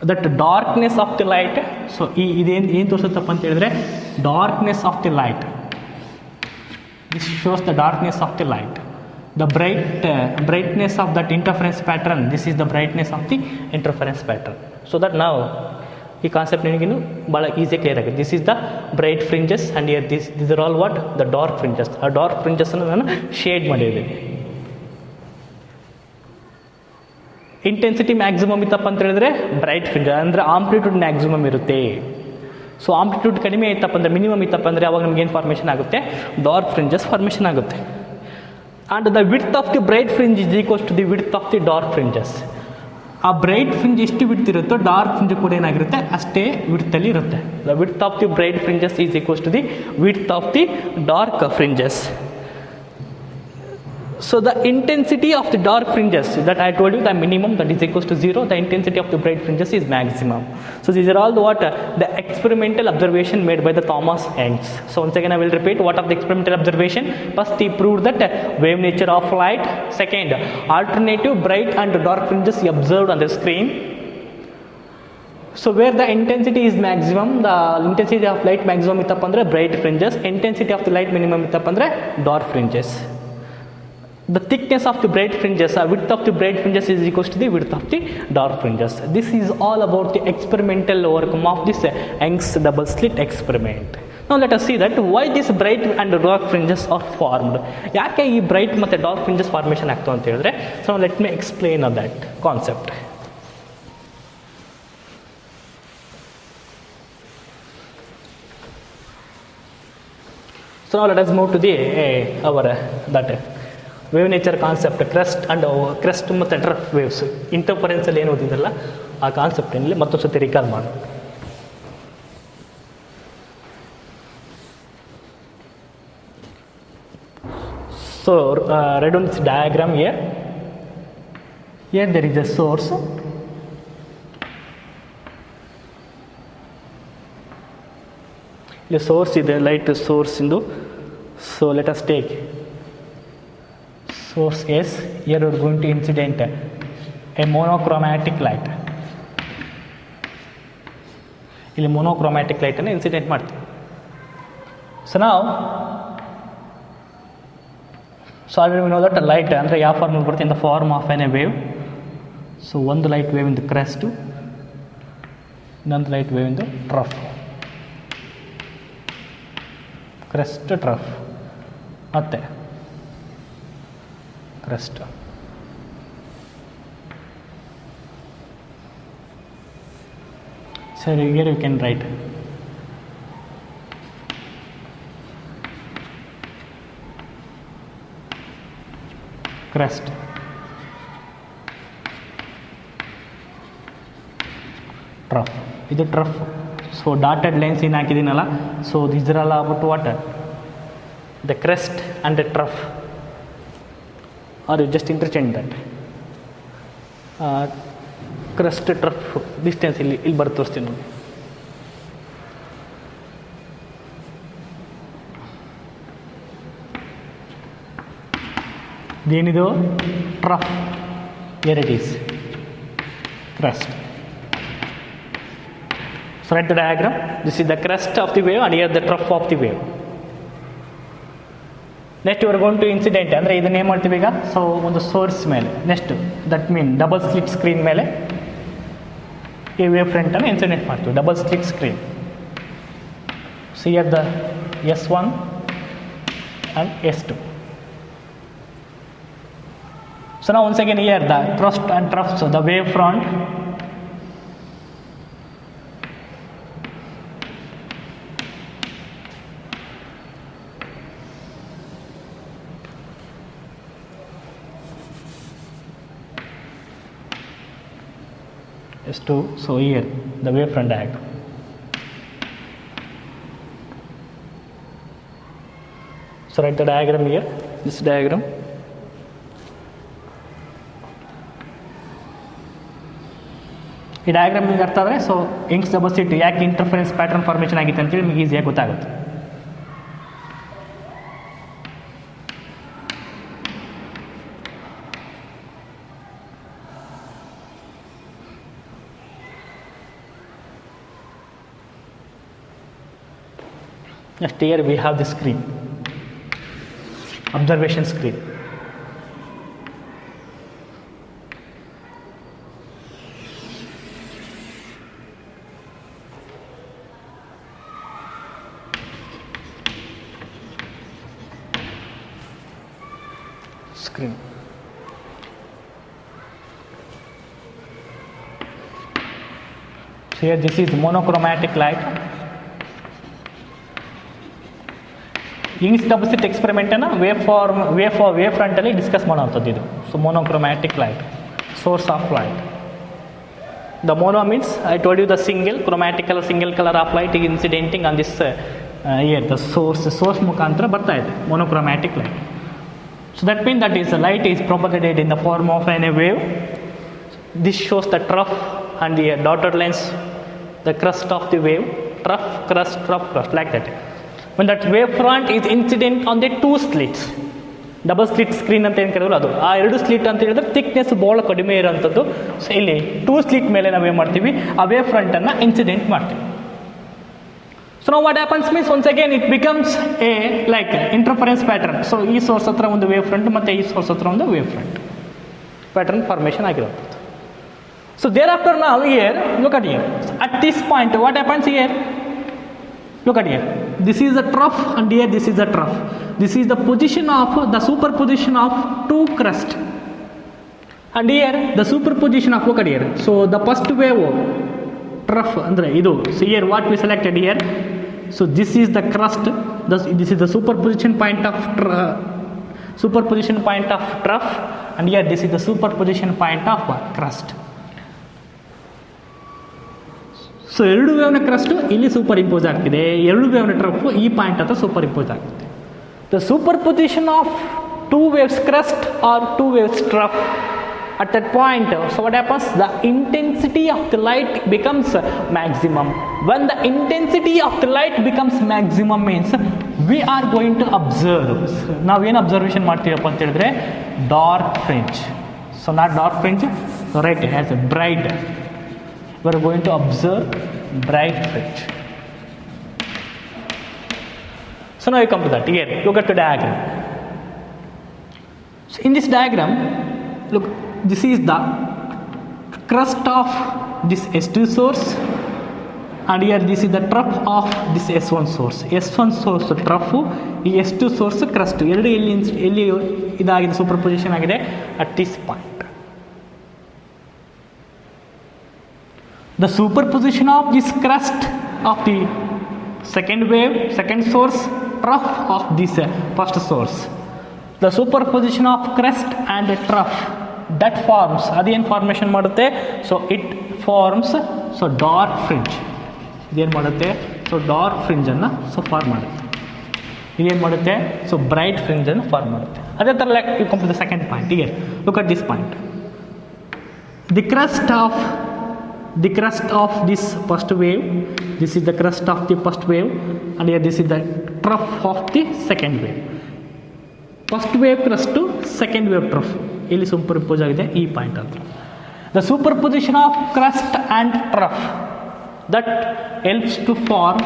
That darkness of the light. So ಇದೇನು ತೋರಿಸುತ್ತಪ್ಪ ಅಂತ ಹೇಳಿದ್ರೆ darkness of the light. This shows the darkness of the light. The brightness of that interference pattern, this is the brightness of the interference pattern. So that now ಈ concept ನಿಮಗಿನ್ನು ಭಾಳ ಈಸಿಯಾಗಿ clear ಆಗುತ್ತೆ. This is the bright fringes and year this are all what the dark fringes. ಆ dark ಫ್ರಿಂಜಸ್ಸನ್ನು ನಾನು shade ಮಾಡಿದ್ದೀನಿ. Intensity maximum ಇತ್ತಪ್ಪ ಅಂತ ಹೇಳಿದ್ರೆ ಬ್ರೈಟ್ ಫ್ರಿಂಜ್ ಅಂದರೆ ಆಂಪ್ಲಿಟ್ಯೂಡ್ ಮ್ಯಾಕ್ಸಿಮಮ್ ಇರುತ್ತೆ. ಸೊ ಆಂಪ್ಲಿಟ್ಯೂಡ್ ಕಡಿಮೆ ಇತ್ತಪ್ಪ ಅಂದರೆ ಮಿನಿಮಮ್ ಇತ್ತಪ್ಪ ಅಂದರೆ ಅವಾಗ ನಮ್ಗೆ ಏನು ಫಾರ್ಮೇಷನ್ ಆಗುತ್ತೆ, ಡಾರ್ಕ್ ಫ್ರಿಂಜಸ್ ಫಾರ್ಮೇಷನ್ ಆಗುತ್ತೆ. And the width of the bright fringe is equals to the width of the dark fringes. ಆ ಬ್ರೈಟ್ ಫ್ರಿಂಜ್ ಎಷ್ಟು ವಿಡ್ತ್ ಇರುತ್ತೋ ಡಾರ್ಕ್ ಫ್ರಿಂಜ್ ಕೂಡ ಏನಾಗಿರುತ್ತೆ ಅಷ್ಟೇ ವಿಡ್ತಲ್ಲಿ ಇರುತ್ತೆ. The width of the bright fringes is equals to the width of the dark fringes. So the intensity of the dark fringes that I told you, the minimum, that is equals to 0, the intensity of the bright fringes is maximum. So these are all the what the experimental observation made by the Thomas Youngs. So once again I will repeat what are the experimental observation. First he proved that wave nature of light. Second, alternative bright and dark fringes he observed on the screen. So where the intensity is maximum, the intensity of light maximum ittappa andre bright fringes, intensity of the light minimum ittappa andre dark fringes. The thickness of the bright fringes, width of the bright fringes is equals to the width of the dark fringes. This is all about the experimental outcome of this Young's double slit experiment. Now let us see that why these bright and dark fringes are formed. ಯಾಕೆ ಈ bright ಮತ್ತು dark fringes formation ಆಗ್ತವೆ ಅಂತ ಹೇಳಿದ್ರೆ, so let me explain that concept. So now let us move to the our that wave nature concept, crest ಮತ್ತು trough waves, ಇಂಟರ್ಫರೆನ್ಸಲ್ಲಿ ಏನು ಓದಿದ್ರಲ್ಲ ಆ ಕಾನ್ಸೆಪ್ಟಿನಲ್ಲಿ ಮತ್ತೊಂದು ಸತಿ ರಿಕಾಲ್ ಮಾಡಿ. So read on this diagram here. Here there is a source. ಇಲ್ಲಿ source ಇದೆ, light source ಇಂದು. So let us take source S. Here we are going to incident a monochromatic light. ಇಲ್ಲಿ monochromatic light ಅನ್ನು incident ಮಾಡ್ತೀವಿ. So ನಾವು already we know that light ಅಂದರೆ ಯಾವ form ಬರುತ್ತೆ, in the form of an a wave. So ಒಂದು light wave ಇಂದು crest, ಇನ್ನೊಂದು ಲೈಟ್ ವೇವ್ ಇಂದು ಟ್ರಫ್. ಕ್ರೆಸ್ಟ್ ಟ್ರಫ್ ಮತ್ತೆ crest. So here you can write crest, trough. ಇದು ಟ್ರಫ್. ಸೊ ಡಾಟೆಡ್ ಲೈನ್ಸ್ ಏನು ಹಾಕಿದ್ದೀನಲ್ಲ, so these are all about what, the crest and the trough. Or you just interchange that. Crest trough distance ಇಲ್ಲಿ ಬರ್ತಾ ತೋರಿಸ್ತೀನಿ ನೋಡಿ. ಇದೇನಿದು trough, here it is crest. So write the diagram. This is the crest of the wave and here the trough of the wave. Next ಇವರು ಗೋನ್ to incident ಅಂದರೆ ಇದನ್ನ ಏನು ಮಾಡ್ತೀವಿ ಈಗ, ಸೊ ಒಂದು ಸೋರ್ಸ್ ಮೇಲೆ, next that mean double slit screen ಮೇಲೆ ಈ ವೇವ್ ಫ್ರಂಟನ್ನು ಇನ್ಸಿಡೆಂಟ್ ಮಾಡ್ತೀವಿ, double slit screen. So here the S1 and S2. So now once again here the thrust and trough, so the wave front S2. So here the wave front diagram. So write the diagram here, this diagram. ಈ diagram ನಿಮಗೆ ಅರ್ಥ ಆದರೆ, so Young's double slit ಯಾಕೆ interference pattern formation ಆಗಿತ್ತು ಅಂತೇಳಿ ನಿಮಗೆ ಈಸಿಯಾಗಿ ಗೊತ್ತಾಗುತ್ತೆ. Next here we have the screen, observation screen. Screen. So here this is monochromatic light. ಈ ಡಬಲ್ ಸ್ಲಿಟ್ ಎಕ್ಸ್ಪೆರಿಮೆಂಟನ್ನು ವೇವ್ ಫ್ರಂಟಲ್ಲಿ ಡಿಸ್ಕಸ್ ಮಾಡೋವಂಥದ್ದು ಇದು. So monochromatic light, source of light. The mono means I told you the single color of light is incidenting on this here, the source ಮುಖಾಂತರ ಬರ್ತಾ ಇದೆ monochromatic light. So that means that is the light is propagated in the form of a wave. This shows the trough and the dotted lines, the crest of the wave, trough, crest like that. When that wave front is incident on the two slits, double slit screen ಅಂತ ಏನು ಕರೆಯೋದು ಅದು, ಆ ಎರಡು slit ಅಂತ ಹೇಳಿದ್ರೆ thickness ಭಾಳ ಕಡಿಮೆ ಇರೋಂಥದ್ದು. ಸೊ ಇಲ್ಲಿ ಟೂ ಸ್ಲಿಟ್ ಮೇಲೆ ನಾವೇನು ಮಾಡ್ತೀವಿ, ಆ ವೇವ್ ಫ್ರಂಟನ್ನು ಇನ್ಸಿಡೆಂಟ್ ಮಾಡ್ತೀವಿ. ಸೊ ನಾವು what happens means once again it becomes A like interference pattern. So ಈ ಸೋರ್ಸ್ ಹತ್ರ ಒಂದು ವೇವ್ ಫ್ರಂಟ್ ಮತ್ತು ಈ ಸೋರ್ಸ್ ಹತ್ರ ಒಂದು ವೇವ್ ಫ್ರಂಟ್ ಪ್ಯಾಟರ್ನ್ ಫಾರ್ಮೇಷನ್ ಆಗಿರೋದು. ಸೊ ದೇರ್ ಆಫ್ಟರ್ ನಾವು here look at here at this point what happens here, look at here, this is the trough and here this is the trough. This is the position of the superposition of two crust, and here the superposition of, look at here, so the first wave trough andre idu. So here what we selected here, so this is the crust, this is the superposition point of trough, and here this is the superposition point of crust. So ಎರಡು ವೇವ್ನ crust ಇಲ್ಲಿ superimpose ಆಗ್ತಿದೆ, ಎರಡು ವೇವ್ನ trough ಈ point ಹತ್ರ superimpose ಆಗುತ್ತೆ. The superposition of two waves crust or two waves trough at that point, so what happens, the intensity of the light becomes maximum. When the intensity of the light becomes maximum means we are going to observe, ನಾವು ಏನು observation ಮಾಡ್ತೀವಪ್ಪ ಅಂತ ಹೇಳಿದ್ರೆ dark fringe. So not dark fringe, right, as A bright, we are going to observe bright fringe. So now we come to that. Here look at the diagram. So in this diagram, look, this is the crust of this S2 source, and here this is the trough of this S1 source. S1 source trough, ಈ S2 source crust ಎರಡು ಎಲ್ಲಿ ಇದಾಗಿದೆ, super position ಆಗಿದೆ at this point. The superposition of this crust of the second source, trough of this first source. The superposition of crust and trough that forms, ಅದೇನು formation ಮಾಡುತ್ತೆ, so it forms so dark fringe. ಇದೇನು ಮಾಡುತ್ತೆ, so dark ಫ್ರಿಂಜನ್ನು so form ಮಾಡುತ್ತೆ. ಇದೇನು ಮಾಡುತ್ತೆ, so bright ಫ್ರಿಂಜನ್ನು form ಮಾಡುತ್ತೆ. ಅದೇ ಥರ like you come to the second point. ಈಗ look at this point, the crust of this first wave, this is the crust of the first wave, and here this is the trough of the second wave. First wave crust to second wave trough ಇಲ್ಲಿ ಸೂಪರ್ಪೋಸ್ ಆಗಿದೆ ಈ point ಹತ್ರ. The superposition of crust and trough that helps to form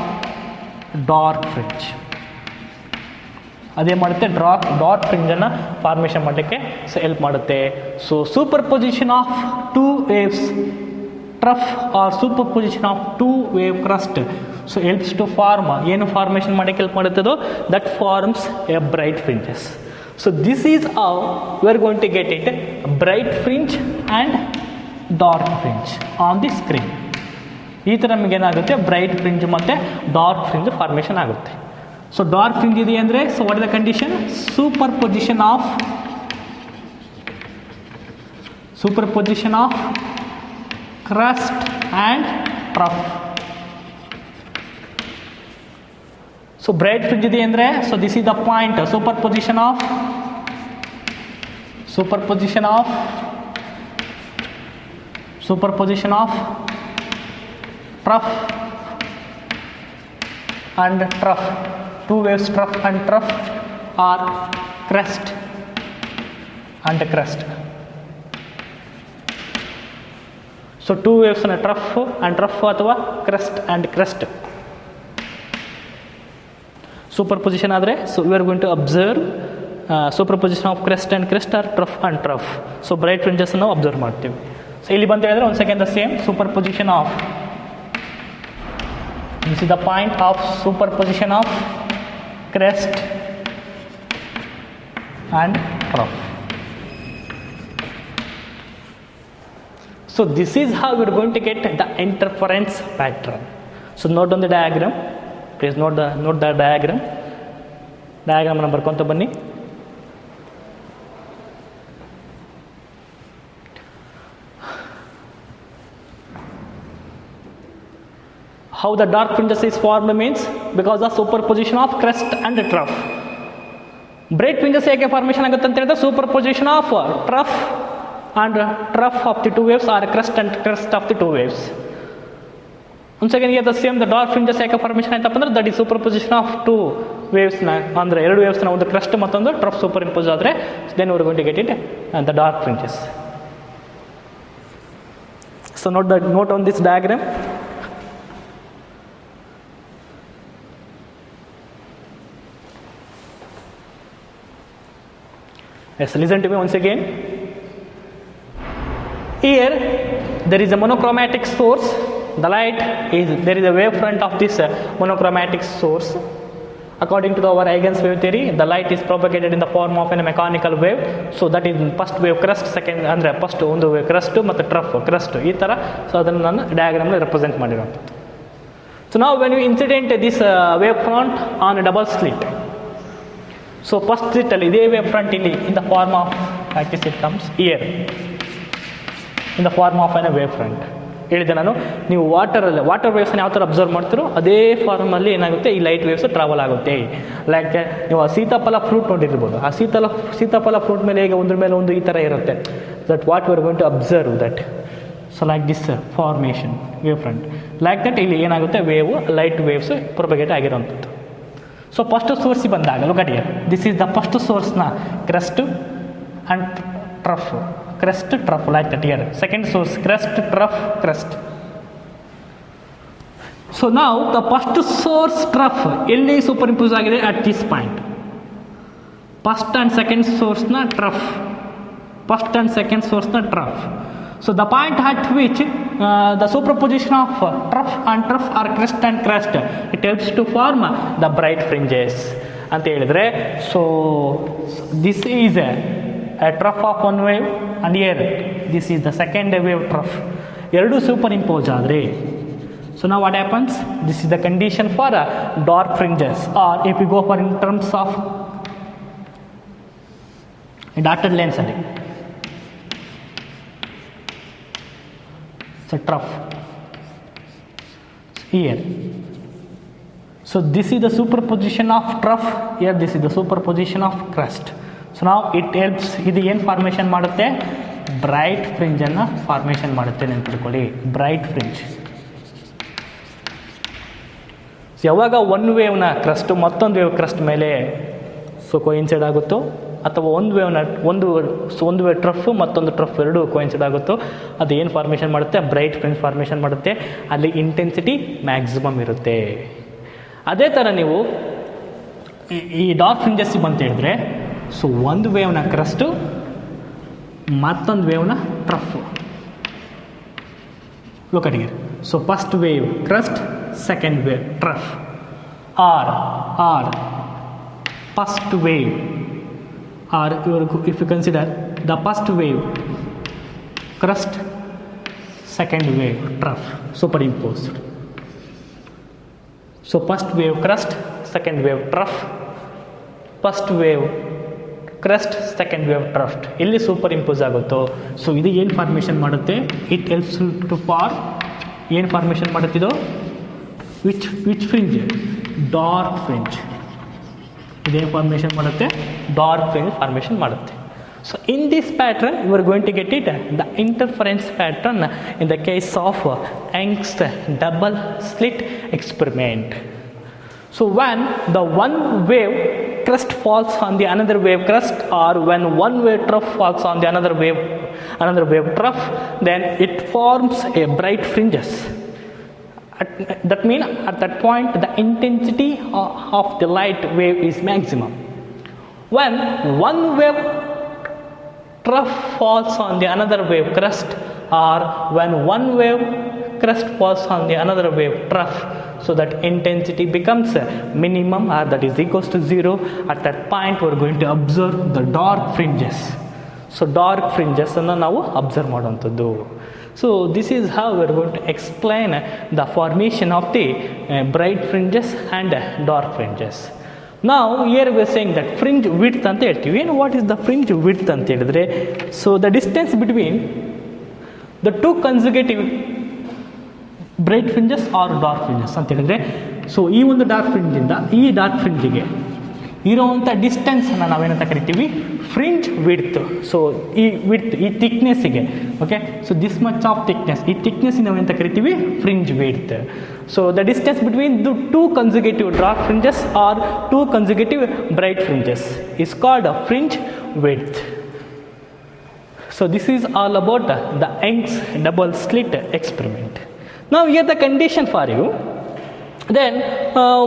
dark fringe. ಅದೇ ಮಾಡುತ್ತೆ, dark ಫ್ರಿಂಜನ್ನು formation ಮಾಡಲಿಕ್ಕೆ so help ಮಾಡುತ್ತೆ. So superposition of two waves trough or superposition of two wave crust, so helps to form, ಏನು formation ಮಾಡಕ್ಕೆ help ಮಾಡುತ್ತದೋ that forms a bright fringes. So this is how we are going to get it, bright fringe and dark fringe on the screen. ಈ ಥರ ನಮಗೆ ಏನಾಗುತ್ತೆ, bright fringe ಮತ್ತು dark fringe formation ಆಗುತ್ತೆ. So dark fringe ಇದೆ ಅಂದರೆ, so what is the condition, superposition of crust and trough. So bright fringe ಇದೆ ಅಂದರೆ, so this is the point, superposition of trough and trough, two waves trough and trough are crest and crest. So two waves on a trough ಅಥವಾ crest and crest superposition ಆದರೆ, so we are going to observe superposition of crest and crest or trough and trough. So bright fringes ನಾವು observe ಮಾಡ್ತೀವಿ. So ಇಲ್ಲಿ ಬಂತ ಹೇಳಿದ್ರೆ ಒಂದು second the same superposition of, this is the point of superposition of crest and trough. So this is how we are going to get the interference pattern. So note on the diagram, please note the diagram. ಡಯಾಗ್ರಾಮನ್ನು ಬರ್ಕೊತ ಬನ್ನಿ. How the dark fringes is formed means because of superposition of crest and trough. Bright fringes ಹೇಗೆ formation ಆಗುತ್ತೆ ಅಂತ ಹೇಳಿದ್ರೆ superposition of trough and trough of the two waves or crest and crest of the two waves. ಒಂದು ಸೆಕೆಂಡ್ಗೆ the same the dark fringes ಯಾಕೆ formation ಆಯ್ತಪ್ಪ ಅಂದ್ರೆ that ಈ ಸೂಪರ್ಪೊಸಿಷನ್ ಆಫ್ ಟೂ ವೇವ್ಸ್ನ, ಅಂದರೆ ಎರಡು ವೇವ್ಸ್ನ ಒಂದು ಕ್ರೆಸ್ಟ್ ಮತ್ತೊಂದು ಟ್ರಫ್ ಸೂಪರ್ ಇಂಪೋಸ್ ಆದರೆ then we're going to get it the dark fringes. So note on this diagram. Yes, listen to me once again. Here there is a monochromatic source. The light is, there is a wavefront of this monochromatic source. According to our Huygens wave theory, the light is propagated in the form of a mechanical wave. So that is first wave crest, second ಅಂದರೆ first ಒಂದು wave crest ಮತ್ತು trough crest ಈ ಥರ. So ಅದನ್ನು ನಾನು ಡಯಾಗ್ರಾಮಲ್ಲಿ represent ಮಾಡಿರೋಂಥದ್ದು. So ನಾವು when you incident this wave front on double slit. So first ಸ್ಲಿಟ್ಟಲ್ಲಿ ಇದೇ ವೇವ್ ಫ್ರಂಟ್ ಇಲ್ಲಿ in the form of axis it comes here in the form of an wave front. ಹೇಳಿದೆ ನಾನು, ನೀವು ವಾಟರ್ ವೇವ್ಸ್ನ ಯಾವ ಥರ ಅಬ್ಸರ್ವ್ ಮಾಡ್ತೀರೋ ಅದೇ ಫಾರ್ಮಲ್ಲಿ ಏನಾಗುತ್ತೆ ಈ ಲೈಟ್ ವೇವ್ಸ್ ಟ್ರಾವೆಲ್ ಆಗುತ್ತೆ. ಲೈಕ್ ನೀವು ಸೀತಾಫಲ ಫ್ರೂಟ್ ನೋಡಿರ್ಬೋದು, ಆ ಸೀತಾಫಲ ಫ್ರೂಟ್ ಮೇಲೆ ಹೇಗೆ ಒಂದ್ರ ಮೇಲೆ ಒಂದು ಈ ಥರ ಇರುತ್ತೆ. That what we are going to observe that. So like this formation wave front like that ಇಲ್ಲಿ ಏನಾಗುತ್ತೆ ಲೈಟ್ ವೇವ್ಸ್ ಪ್ರೊಪಗೇಟ್ ಆಗಿರೋವಂಥದ್ದು. ಸೊ ಫಸ್ಟ್ ಸೋರ್ಸಿಗೆ ಬಂದಾಗ look at here, this is the first ಸೋರ್ಸ್ನ crest and trough, crest trough like that here. Second source crest trough crest. So ನಾವು the first source trough ಎಲ್ಲಿ superimpose ಆಗಿದೆ at this point. First and second ಸೋರ್ಸ್ನ trough, first and second ಸೋರ್ಸ್ನ trough. So the point at which the superposition of trough and trough are crest and crest, it helps to form the bright fringes ಅಂತ ಹೇಳಿದರೆ. So this is a trough of one wave and here this is the second wave trough. ಎರಡು super impose ಆದರೆ so now what happens, this is the condition for dark fringes, or if we go for in terms of dotted lines ಅಲ್ಲಿ trough here. So this is the superposition of trough, here this is the superposition of crest. So now it helps, ಇದು ಏನು formation ಮಾಡುತ್ತೆ, bright ಫ್ರಿಂಜನ್ನು formation ಮಾಡುತ್ತೆ. ನೆನ್ಪಿಟ್ಕೊಳ್ಳಿ, bright fringe. ಯಾವಾಗ one ವೇವ್ನ crust ಮತ್ತೊಂದು wave crust ಮೇಲೆ so coincide ಆಗುತ್ತೋ, ಅಥವಾ ಒಂದು ವೇವ್ ಟ್ರಫ್ ಮತ್ತೊಂದು ಟ್ರಫ್ ಎರಡು ಕೋಇನ್ಸೈಡ್ ಆಗುತ್ತೋ, ಅದು ಏನು ಫಾರ್ಮೇಷನ್ ಮಾಡುತ್ತೆ, ಬ್ರೈಟ್ ಫ್ರಿಂಜ್ ಫಾರ್ಮೇಷನ್ ಮಾಡುತ್ತೆ. ಅಲ್ಲಿ ಇಂಟೆನ್ಸಿಟಿ ಮ್ಯಾಕ್ಸಿಮಮ್ ಇರುತ್ತೆ. ಅದೇ ಥರ ನೀವು ಈ ಡಾರ್ಕ್ ಫ್ರಿಂಜಸ್ಸಿಗೆ ಬಂತ ಹೇಳಿದ್ರೆ, ಸೊ ಒಂದು ವೇವ್ನ ಕ್ರಸ್ಟು ಮತ್ತೊಂದು ವೇವ್ನ trough. Look at here. So first wave crest, second wave trough, or first wave, or if you consider the first wave crest, second wave trough superimposed. So first wave crest, second wave trough, first wave crest, second wave trough ಎಲ್ಲಿ superimpose ಆಗುತ್ತೋ, so ಇದು ಏನು formation ಮಾಡುತ್ತೆ, it helps to for ಏನು formation ಮಾಡುತ್ತಿದ್ದೋ, which fringe, dark fringe. ಇದೇ formation ಮಾಡುತ್ತೆ, dark fringe formation ಮಾಡುತ್ತೆ. So in this pattern you are going to get it the interference pattern in the case of Young's double slit experiment. So when the one wave crest falls on the another wave crest, or when one wave trough falls on the another wave trough, then it forms a bright fringes. That means at that point the intensity of the light wave is maximum. When one wave trough falls on the another wave crest, or when one wave crest falls on the another wave trough, so that intensity becomes minimum, or that is equals to 0. At that point we are going to observe the dark fringes. So dark fringes ಅನ್ನು ನಾವು observe ಮಾಡುವಂಥದ್ದು. So this is how we are going to explain the formation of the bright fringes and dark fringes. ನಾವು here we are saying that fringe width ಅಂತ ಹೇಳ್ತೀವಿ. ಏನು what is the fringe width ಅಂತ ಹೇಳಿದ್ರೆ, so the distance between the two consecutive bright fringes or dark fringes ಅಂತ ಹೇಳಿದ್ರೆ, so ಈ ಒಂದು ಡಾರ್ಕ್ ಫ್ರಿಂಜಿಂದ ಈ ಡಾರ್ಕ್ ಫ್ರಿಂಜಿಗೆ ಇರೋವಂಥ ಡಿಸ್ಟೆನ್ಸನ್ನು ನಾವೇನಂತ ಕರಿತೀವಿ, ಫ್ರಿಂಜ್ ವಿಡ್ತ್. ಸೊ ಈ ವಿಡ್ತ್, ಈ ಥಿಕ್ನೆಸ್ಸಿಗೆ, okay, so this much of thickness, ಈ ಥಿಕ್ನೆಸ್ಸಿಗೆ ನಾವೇನಂತ ಕರಿತೀವಿ, fringe width. So the distance between the two consecutive dark fringes or two consecutive bright fringes is called a fringe width. So this is all about the Young's double slit experiment. Now here the condition for you. Then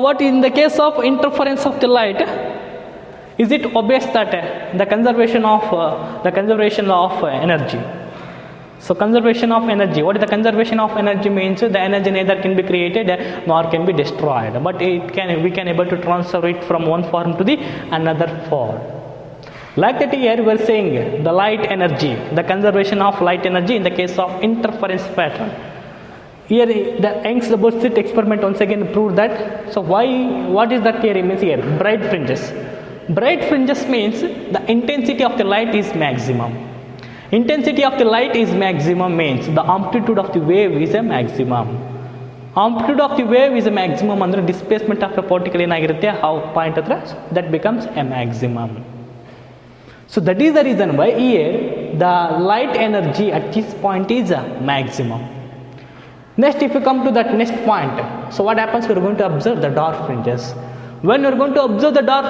what in the case of interference of the light, is it obvious that the conservation of energy? So conservation of energy, what is the conservation of energy means? The energy neither can be created nor can be destroyed, but we can able to transfer it from one form to the another form. Like that here we are saying the light energy, the conservation of light energy in the case of interference pattern. Here the Young's double slit experiment once again proved that. So what is that theory means here? Bright fringes. Bright fringes means the intensity of the light is maximum. Intensity of the light is maximum means the amplitude of the wave is a maximum. Amplitude of the wave is a maximum under displacement of a particle ಏನಾಗಿರುತ್ತೆ ಆ point ಹತ್ರ, that becomes a maximum. So that is the reason why here the light energy at this point is a maximum. Next, if you come to that next point, so what happens? We are going to observe the dark fringes. When you are going to observe the dark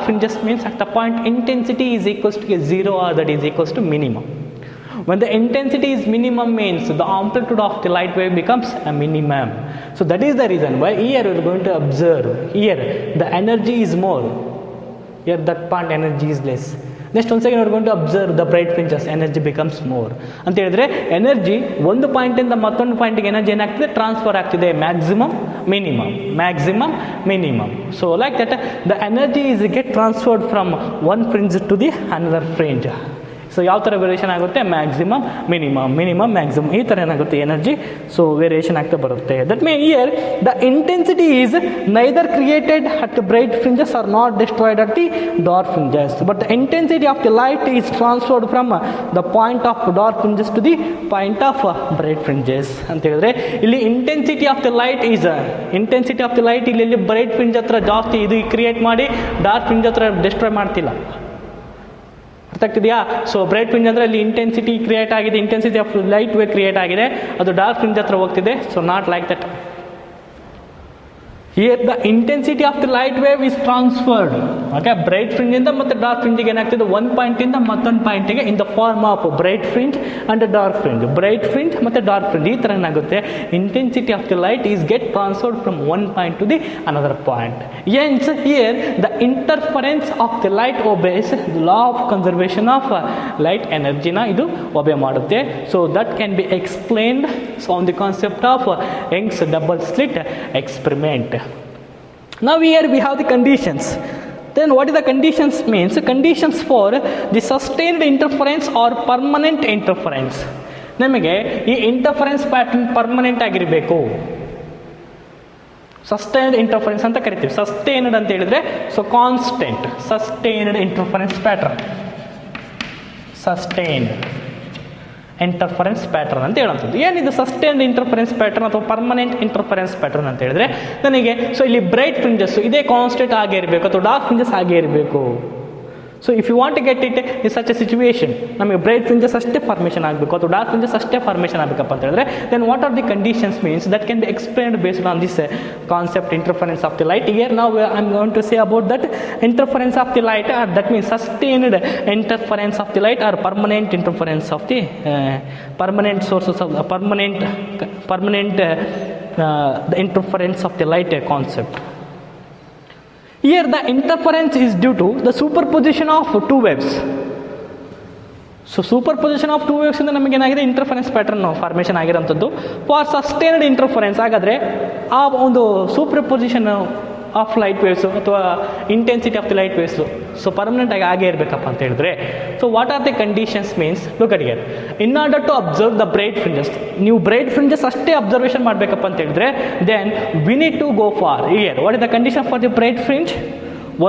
fringes means at the point intensity is equals to 0 or that is equals to minimum. When the intensity is minimum means the amplitude of the light wave becomes a minimum. So that is the reason why here we are going to observe, here the energy is more, here that point energy is less. Next once again we are going to observe the bright fringes, energy becomes more ಅಂತ ಹೇಳಿದ್ರೆ energy ಒಂದು ಪಾಯಿಂಟಿಂದ ಮತ್ತೊಂದು ಪಾಯಿಂಟ್ಗೆ energy ಏನಾಗ್ತದೆ, transfer ಆಗ್ತಿದೆ, maximum minimum. So like that the energy is get transferred from one fringe to the another fringe. So ಯಾವ ಥರ ವೇರಿಯೇಷನ್ ಆಗುತ್ತೆ, ಮ್ಯಾಕ್ಸಿಮಮ್ ಮ್ಯಾಕ್ಸಿಮಮ್, ಈ ಥರ ಏನಾಗುತ್ತೆ ಎನರ್ಜಿ, ಸೊ ವೇರಿಯೇಷನ್ ಆಗ್ತಾ ಬರುತ್ತೆ. That mean here the intensity is neither created at the bright fringes or not destroyed at the dark fringes, but the intensity of the light is transferred from the point of dark fringes to the point of bright fringes ಅಂತ ಹೇಳಿದ್ರೆ, ಇಲ್ಲಿ intensity of the light ಇಲ್ಲಿ bright fringe ಹತ್ರ ಜಾಸ್ತಿ ಇದು create ಮಾಡಿ dark fringe ಹತ್ರ destroy ಮಾಡ್ತಿಲ್ಲ. ಅರ್ಥ ಆಗ್ತಿದೆಯಾ? ಸೊ ಬ್ರೈಟ್ ಫ್ರಿಂಜ್ ಅಂದರೆ ಇಲ್ಲಿ ಇಂಟೆನ್ಸಿಟಿ ಕ್ರಿಯೇಟ್ ಆಗಿದೆ, intensity of light wave create ಆಗಿದೆ, ಅದು ಡಾರ್ಕ್ ಫ್ರಿಂಜ್ ಹತ್ರ ಹೋಗ್ತಿದೆ. So not like that. Here the intensity of the light wave is transferred. Okay, bright fringe ಇಂದ ಮತ್ತೆ ಡಾರ್ಕ್ ಫ್ರಿಂಜಿಗೆ ಏನಾಗ್ತಿದೆ, ಒಂದು ಪಾಯಿಂಟಿಂದ ಮತ್ತೊಂದು ಪಾಯಿಂಟಿಗೆ in the form of bright fringe and dark fringe, bright fringe ಮತ್ತು ಡಾರ್ಕ್ ಫ್ರಿಂಜ್. ಈ ಥರ ಏನಾಗುತ್ತೆ, intensity of the light is get transferred from one point to the another point. Hence here the interference of the light obeys the law of conservation of light energy ನ ಇದು ಒಬೆ ಮಾಡುತ್ತೆ. So that can be explained on the concept of Young's double slit experiment. Now here we have the conditions. Then what is the conditions means? Conditions for the sustained interference or permanent interference. ನಮಗೆ ಈ interference pattern permanent ಆಗಿರಬೇಕು, sustained interference ಅಂತ ಕರಿತೀವಿ. Sustained ಅಂತ ಹೇಳಿದ್ರೆ so constant, sustained interference pattern, sustained interference pattern ಅಂತ ಹೇಳುವಂಥದ್ದು. ಏನಿದು ಸಸ್ಟೈನ್ಡ್ ಇಂಟರ್ಫರೆನ್ಸ್ ಪ್ಯಾಟರ್ನ್ ಅಥವಾ ಪರ್ಮನೆಂಟ್ ಇಂಟರ್ಫರೆನ್ಸ್ ಪ್ಯಾಟರ್ನ್ ಅಂತ ಹೇಳಿದ್ರೆ, ನನಗೆ ಸೊ ಇಲ್ಲಿ ಬ್ರೈಟ್ ಫ್ರಿಂಜಸ್ ಇದೇ ಕಾನ್ಸ್ಟೆಂಟ್ ಆಗೇ ಇರಬೇಕು ಅಥವಾ ಡಾರ್ಕ್ ಫ್ರಿಂಜಸ್ ಆಗೇ ಇರಬೇಕು. So if you want to get it in such a situation, ನಮಗೆ ಬ್ರೈಟ್ ಫ್ರಿಂಜಸ್ ಅಷ್ಟೇ ಫಾರ್ಮೇಷನ್ ಆಗಬೇಕು ಅಥವಾ ಡಾರ್ಕ್ ಫ್ರಿಂಜಸ್ ಅಷ್ಟೇ ಫಾರ್ಮೇಷನ್ ಆಗಬೇಕಪ್ಪ ಅಂತ ಹೇಳಿದ್ರೆ, then what are the conditions means that can be explained based on this concept interference of the light. Here ನಾವು I am going to say about that interference of the light, that means sustained interference of the light or permanent interference of the permanent sources of the permanent the interference of the light concept. Here the interference is due to the superposition of two waves. So superposition of two waves ಇಂದ ನಮಗೆ ಏನಾಗಿದೆ, interference pattern formation ಆಗಿರೋಂಥದ್ದು. For sustained interference ಹಾಗಾದರೆ ಆ ಒಂದು superposition of light waves ಅಥವಾ intensity of the light waves so ಪರ್ಮನೆಂಟಾಗಿ ಹಾಗೇ ಇರಬೇಕಪ್ಪ ಅಂತ ಹೇಳಿದ್ರೆ, so what are the conditions means look at here. In order to observe the bright fringes, ನೀವು ಬ್ರೈಟ್ ಫ್ರಿಂಜಸ್ ಅಷ್ಟೇ ಅಬ್ಸರ್ವೇಷನ್ ಮಾಡಬೇಕಪ್ಪ ಅಂತ ಹೇಳಿದ್ರೆ, then we need to go for here. What is the condition for the bright fringe?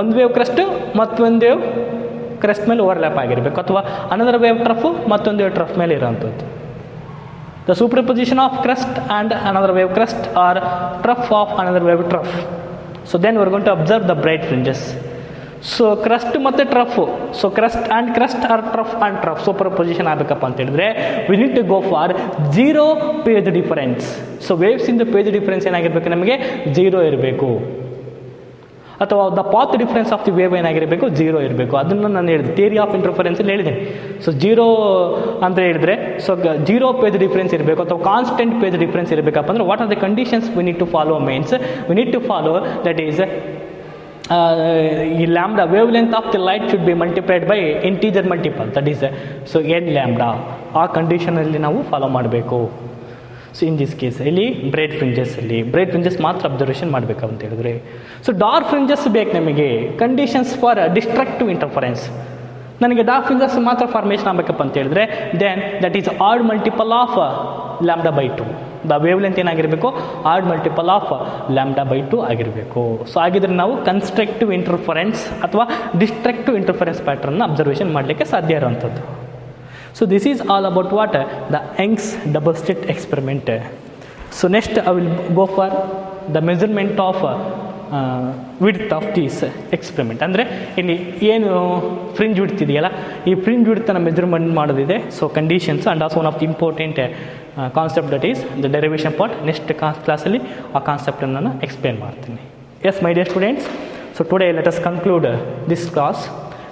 ಒಂದು wave crust ಮತ್ತೊಂದು wave crust ಮೇಲೆ overlap ಆಗಿರಬೇಕು, ಅಥವಾ ಅನದರ್ ವೇವ್ ಟ್ರಫು ಮತ್ತೊಂದು ವೇವ್ ಟ್ರಫ್ ಮೇಲೆ ಇರೋವಂಥದ್ದು. The superposition of crust and another wave crust or trough of another wave trough. So then we are going to observe the bright fringes. So crust ಮತ್ತು trough, so crust and crust or trough and trough superposition ಆಗಬೇಕಪ್ಪ ಅಂತ ಹೇಳಿದ್ರೆ we need to go for zero phase difference. So waves in the phase difference ಏನಾಗಿರಬೇಕು, ನಮಗೆ 0 ಇರಬೇಕು, ಅಥವಾ the path difference of the wave ಏನಾಗಿರಬೇಕು, 0 ಇರಬೇಕು. ಅದನ್ನು ನಾನು ಹೇಳಿದೆ ಥಿಯರಿ ಆಫ್ ಇಂಟರ್ಫರೆನ್ಸಲ್ಲಿ ಹೇಳಿದ್ದೇನೆ. ಸೊ 0 ಅಂತ ಹೇಳಿದ್ರೆ ಸೊ 0 ಪೇಜ್ ಡಿಫ್ರೆನ್ಸ್ ಇರಬೇಕು ಅಥವಾ ಕಾನ್ಸ್ಟೆಂಟ್ ಪೇಜ್ ಡಿಫ್ರೆನ್ಸ್ ಇರಬೇಕಪ್ಪ ಅಂದರೆ what are the conditions we need to follow means we need to follow that is ಈ lambda wavelength of the light should be multiplied by integer multiple, that is so n lambda. ಆ ಕಂಡೀಷನಲ್ಲಿ ನಾವು follow ಮಾಡಬೇಕು. So in this case ಇಲ್ಲಿ bright ಫ್ರಿಂಜಸ್ಸಲ್ಲಿ bright fringes ಮಾತ್ರ observation ಮಾಡಬೇಕು ಅಂತ ಹೇಳಿದ್ರೆ. ಸೊ ಡಾರ್ಕ್ ಫ್ರಿಂಜಸ್ ಬೇಕು ನಮಗೆ ಕಂಡೀಷನ್ಸ್ ಫಾರ್ ಡಿಸ್ಟ್ರಕ್ಟಿವ್ ಇಂಟರ್ಫರೆನ್ಸ್. ನನಗೆ ಡಾರ್ಕ್ ಫ್ರಿಂಜಸ್ ಮಾತ್ರ ಫಾರ್ಮೇಷನ್ ಆಗಬೇಕಪ್ಪ ಅಂತ ಹೇಳಿದ್ರೆ then that is odd multiple of lambda by 2. The wavelength ಏನಾಗಿರಬೇಕು, odd multiple of lambda by 2 ಆಗಿರಬೇಕು. ಸೊ ಆಗಿದ್ರೆ ನಾವು ಕನ್ಸ್ಟ್ರಕ್ಟಿವ್ ಇಂಟರ್ಫರೆನ್ಸ್ ಅಥವಾ ಡಿಸ್ಟ್ರಕ್ಟಿವ್ ಇಂಟರ್ಫರೆನ್ಸ್ ಪ್ಯಾಟರ್ನ್ನ ಅಬ್ಸರ್ವೇಷನ್ ಮಾಡಲಿಕ್ಕೆ ಸಾಧ್ಯ ಇರೋವಂಥದ್ದು. So this is all about what? The Young's double slit experiment. So next I will go for the measurement of width of this experiment. ಅಂದರೆ ಇಲ್ಲಿ ಏನು ಫ್ರಿಂಜ್ ವಿಡ್ತ್ ಇದೆಯಲ್ಲ, ಈ fringe ವಿಡ್ತನ್ನು ಮೆಜರ್ಮೆಂಟ್ ಮಾಡೋದಿದೆ. So conditions and also one of the important concept that is the derivation part. Next ಕ್ಲಾಸಲ್ಲಿ ಆ ಕಾನ್ಸೆಪ್ಟನ್ನು ನಾನು ಎಕ್ಸ್ಪ್ಲೇನ್ ಮಾಡ್ತೀನಿ. Yes my dear students, so today let us conclude this class.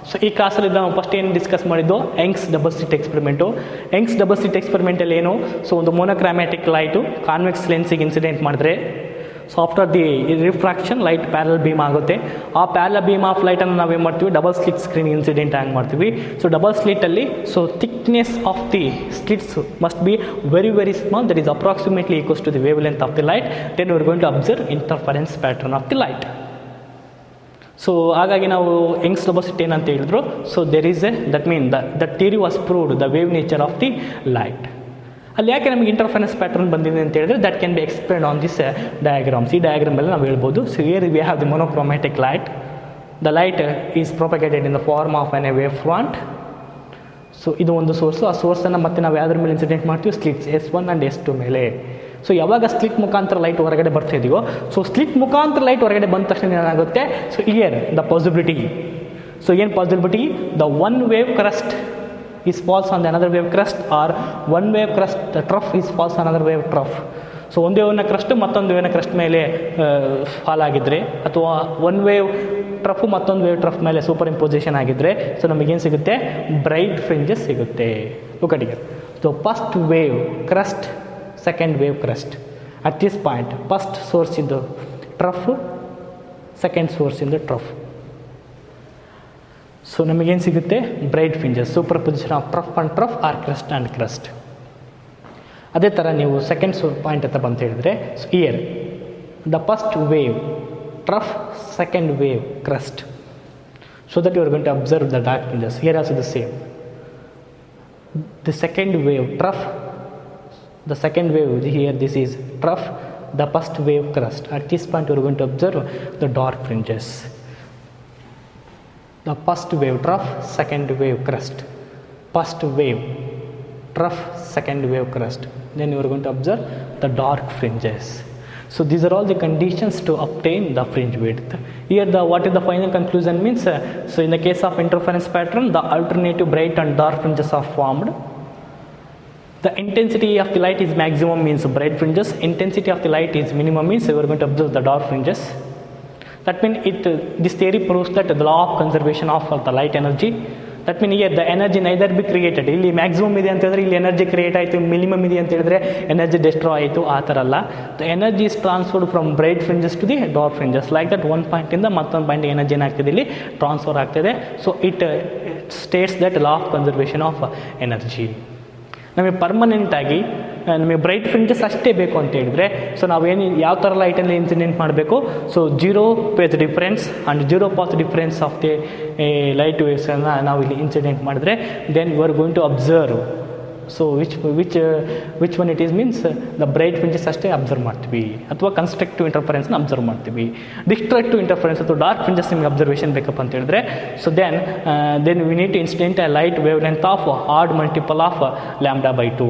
So ಈ ಕ್ಲಾಸಲ್ಲಿ ನಾವು ಫಸ್ಟ್ ಏನು ಡಿಸ್ಕಸ್ ಮಾಡಿದ್ದು Young's double slit experiment. Young's double slit ಎಕ್ಸ್ಪೆರಿಮೆಂಟಲ್ಲಿ ಏನು, ಸೊ ಒಂದು ಮೋನೋಕ್ರಾಮ್ಯಾಟಿಕ್ ಲೈಟು ಕಾನ್ವೆಕ್ಸ್ ಲೆನ್ಸಿಗೆ ಇನ್ಸಿಡೆಂಟ್ ಮಾಡಿದ್ರೆ so after the refraction light parallel beam ಆಗುತ್ತೆ. ಆ ಪ್ಯಾರಲ್ ಬೀಮ್ ಆಫ್ ಲೈಟನ್ನು ನಾವೇನು ಮಾಡ್ತೀವಿ, ಡಬಲ್ ಸ್ಲಿಟ್ ಸ್ಕ್ರೀನ್ ಇನ್ಸಿಡೆಂಟ್ ಆಗಿ ಮಾಡ್ತೀವಿ. ಸೊ ಡಬಲ್ ಸ್ಲಿಟಲ್ಲಿ so thickness of the slits must be very very small, that is approximately equals to the wavelength of the light. Then we are going to observe interference pattern of the light. So ಹಾಗಾಗಿ ನಾವು Young's double slit ಏನಂತ ಹೇಳಿದ್ರು, so there is that mean the theory was proved the wave nature of the light. ಅಲ್ಲಿ ಯಾಕೆ ನಮಗೆ interference pattern ಬಂದಿದೆ ಅಂತ ಹೇಳಿದ್ರೆ that can be explain on this diagrams. ಈ ಡಯಾಗ್ರಾಮ್ ಮೇಲೆ ನಾವು ಹೇಳ್ಬೋದು. So here we have the monochromatic light. The light is propagated in the form of an a wavefront. So ಇದು ಒಂದು ಸೋರ್ಸು. ಆ ಸೋರ್ಸನ್ನು ಮತ್ತೆ ನಾವು ಯಾವುದ್ರ ಮೇಲೆ ಇನ್ಸಿಡೆಂಟ್ ಮಾಡ್ತೀವಿ, ಸ್ಲಿಟ್ಸ್ S1 ಆ್ಯಂಡ್ S2 ಮೇಲೆ. ಸೊ ಯಾವಾಗ ಸ್ಲಿಟ್ ಮುಖಾಂತರ ಲೈಟ್ ಹೊರಗಡೆ ಬರ್ತಾ ಇದೆಯೋ, ಸೊ ಸ್ಲಿಟ್ ಮುಖಾಂತರ ಲೈಟ್ ಹೊರಗಡೆ ಬಂದ ತಕ್ಷಣ ಏನಾಗುತ್ತೆ, so here the possibility. So ಏನು possibility, the one wave crust is falls on the another wave crust or one wave crest the trough is falls on another wave trough. So ಒಂದು ವೇವ್ನ crust ಮತ್ತೊಂದು ವೇವ್ನ crust ಮೇಲೆ fall ಆಗಿದ್ದರೆ, ಅಥವಾ one wave trough ಮತ್ತೊಂದು wave trough ಮೇಲೆ superimposition ಆಗಿದ್ದರೆ, ಸೊ ನಮಗೇನು ಸಿಗುತ್ತೆ, ಬ್ರೈಟ್ ಫ್ರಿಂಜಸ್ ಸಿಗುತ್ತೆ. ಲುಕಟಿಗೆ so first wave crest, second wave crest. At this point, first source in the trough, second source in the trough. So ನಮಗೇನು ಸಿಗುತ್ತೆ, bright fringes, superposition of trough and trough or crust and crust. ಅದೇ ಥರ ನೀವು second point ಹತ್ರ ಬಂತ ಹೇಳಿದ್ರೆ, so here the first wave trough, second wave crust. So that you are going to observe the dark fringes. Here also the same. The second wave trough, the second wave here, this is trough, the first wave crust. At this point we are going to observe the dark fringes. The first wave trough, second wave crust, first wave trough, second wave crust. Then you are going to observe the dark fringes. So these are all the conditions to obtain the fringe width. Here the what is the final conclusion means, so in the case of interference pattern, the alternative bright and dark fringes are formed. The intensity of the light is maximum means bright fringes, intensity of the light is minimum means we are going to observe the dark fringes. That means this theory proves that the law of conservation of the light energy, that means here the energy neither be created, ಇಲ್ಲಿ maximum ಇದೆ ಅಂತ ಹೇಳಿದ್ರೆ ಇಲ್ಲಿ energy create ಆಯಿತು, minimum ಇದೆ ಅಂತ ಹೇಳಿದ್ರೆ energy destroy ಆಯಿತು. ಆ ಥರ ಅಲ್ಲ, the energy is transferred from bright fringes to the dark fringes. Like that one ಪಾಯಿಂಟಿಂದ ಮತ್ತೊಂದು ಪಾಯಿಂಟ್ ಎನರ್ಜಿ ಏನಾಗ್ತಿದೆ, ಇಲ್ಲಿ ಟ್ರಾನ್ಸ್ಫರ್ ಆಗ್ತಿದೆ. So it states that law of conservation of energy. ನಮಗೆ ಪರ್ಮನೆಂಟಾಗಿ ನಮಗೆ ಬ್ರೈಟ್ ಫ್ರಿಂಜಸ್ ಅಷ್ಟೇ ಬೇಕು ಅಂತ ಹೇಳಿದ್ರೆ, ಸೊ ನಾವೇನು ಯಾವ ಥರ ಲೈಟಲ್ಲಿ ಇನ್ಸಿಡೆಂಟ್ ಮಾಡಬೇಕು, so 0 phase difference and 0 path difference of the light ವೇವ್ಸನ್ನು ನಾವು ಇಲ್ಲಿ ಇನ್ಸಿಡೆಂಟ್ ಮಾಡಿದ್ರೆ then you are going to observe. So which one it is means the bright fringes ಅಷ್ಟೇ ಅಬ್ಸರ್ವ್ ಮಾಡ್ತೀವಿ, ಅಥವಾ ಕನ್ಸ್ಟ್ರಕ್ಟಿವ್ ಇಂಟರ್ಫರೆನ್ಸ್ನ ಅಬ್ಸರ್ವ್ ಮಾಡ್ತೀವಿ. ಡಿಸ್ಟ್ರಕ್ಟಿವ್ ಇಂಟರ್ಫರೆನ್ಸ್ ಅಥವಾ ಡಾರ್ಕ್ ಫ್ರಿಂಜಸ್ ನಿಮಗೆ ಅಬ್ಸರ್ವೇಷನ್ ಬೇಕಪ್ಪ ಅಂತ ಹೇಳಿದ್ರೆ, so then we need to incident a light wavelength of odd multiple of λ/2.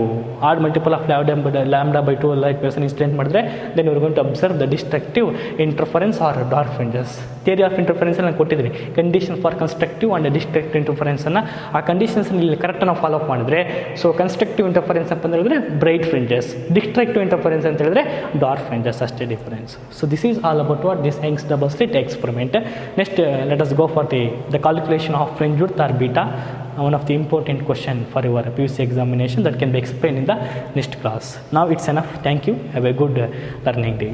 Odd multiple of λ/2 light ವೇವ್ಸನ್ನು ಇನ್ಸಿಡೆಂಟ್ ಮಾಡಿದ್ರೆ then you are going to observe the destructive interference or dark fringes. Theory of interference ನಾನು ಕೊಟ್ಟಿದ್ದೀನಿ, condition for constructive and destructive ಇಂಟರ್ಫರೆನ್ಸನ್ನು. ಆ ಕಂಡೀಷನ್ಸನ್ನು ಇಲ್ಲಿ correct ನಾವು follow up ಮಾಡಿದ್ರೆ, ಸೊ ಕನ್ಸ್ಟ್ರಕ್ಟಿವ್ ಇಂಟರ್ಫರೆನ್ಸ್ ಅಂತ ಹೇಳಿದ್ರೆ ಬ್ರೈಟ್ ಫ್ರಿಂಜಸ್, ಡಿಸ್ಟ್ರಕ್ಟಿವ್ ಇಂಟರ್ಫರೆನ್ಸ್ ಅಂತ ಹೇಳಿದ್ರೆ ಡಾರ್ಕ್ ಫ್ರಿಂಜಸ್ ಅಷ್ಟೇ difference. So this is all about what this Young's double slit experiment. Next let us go for the calculation of fringe width or beta, one of the important question for your PUC examination that can be explained in the next class. Now it's enough. Thank you. Have a good learning day.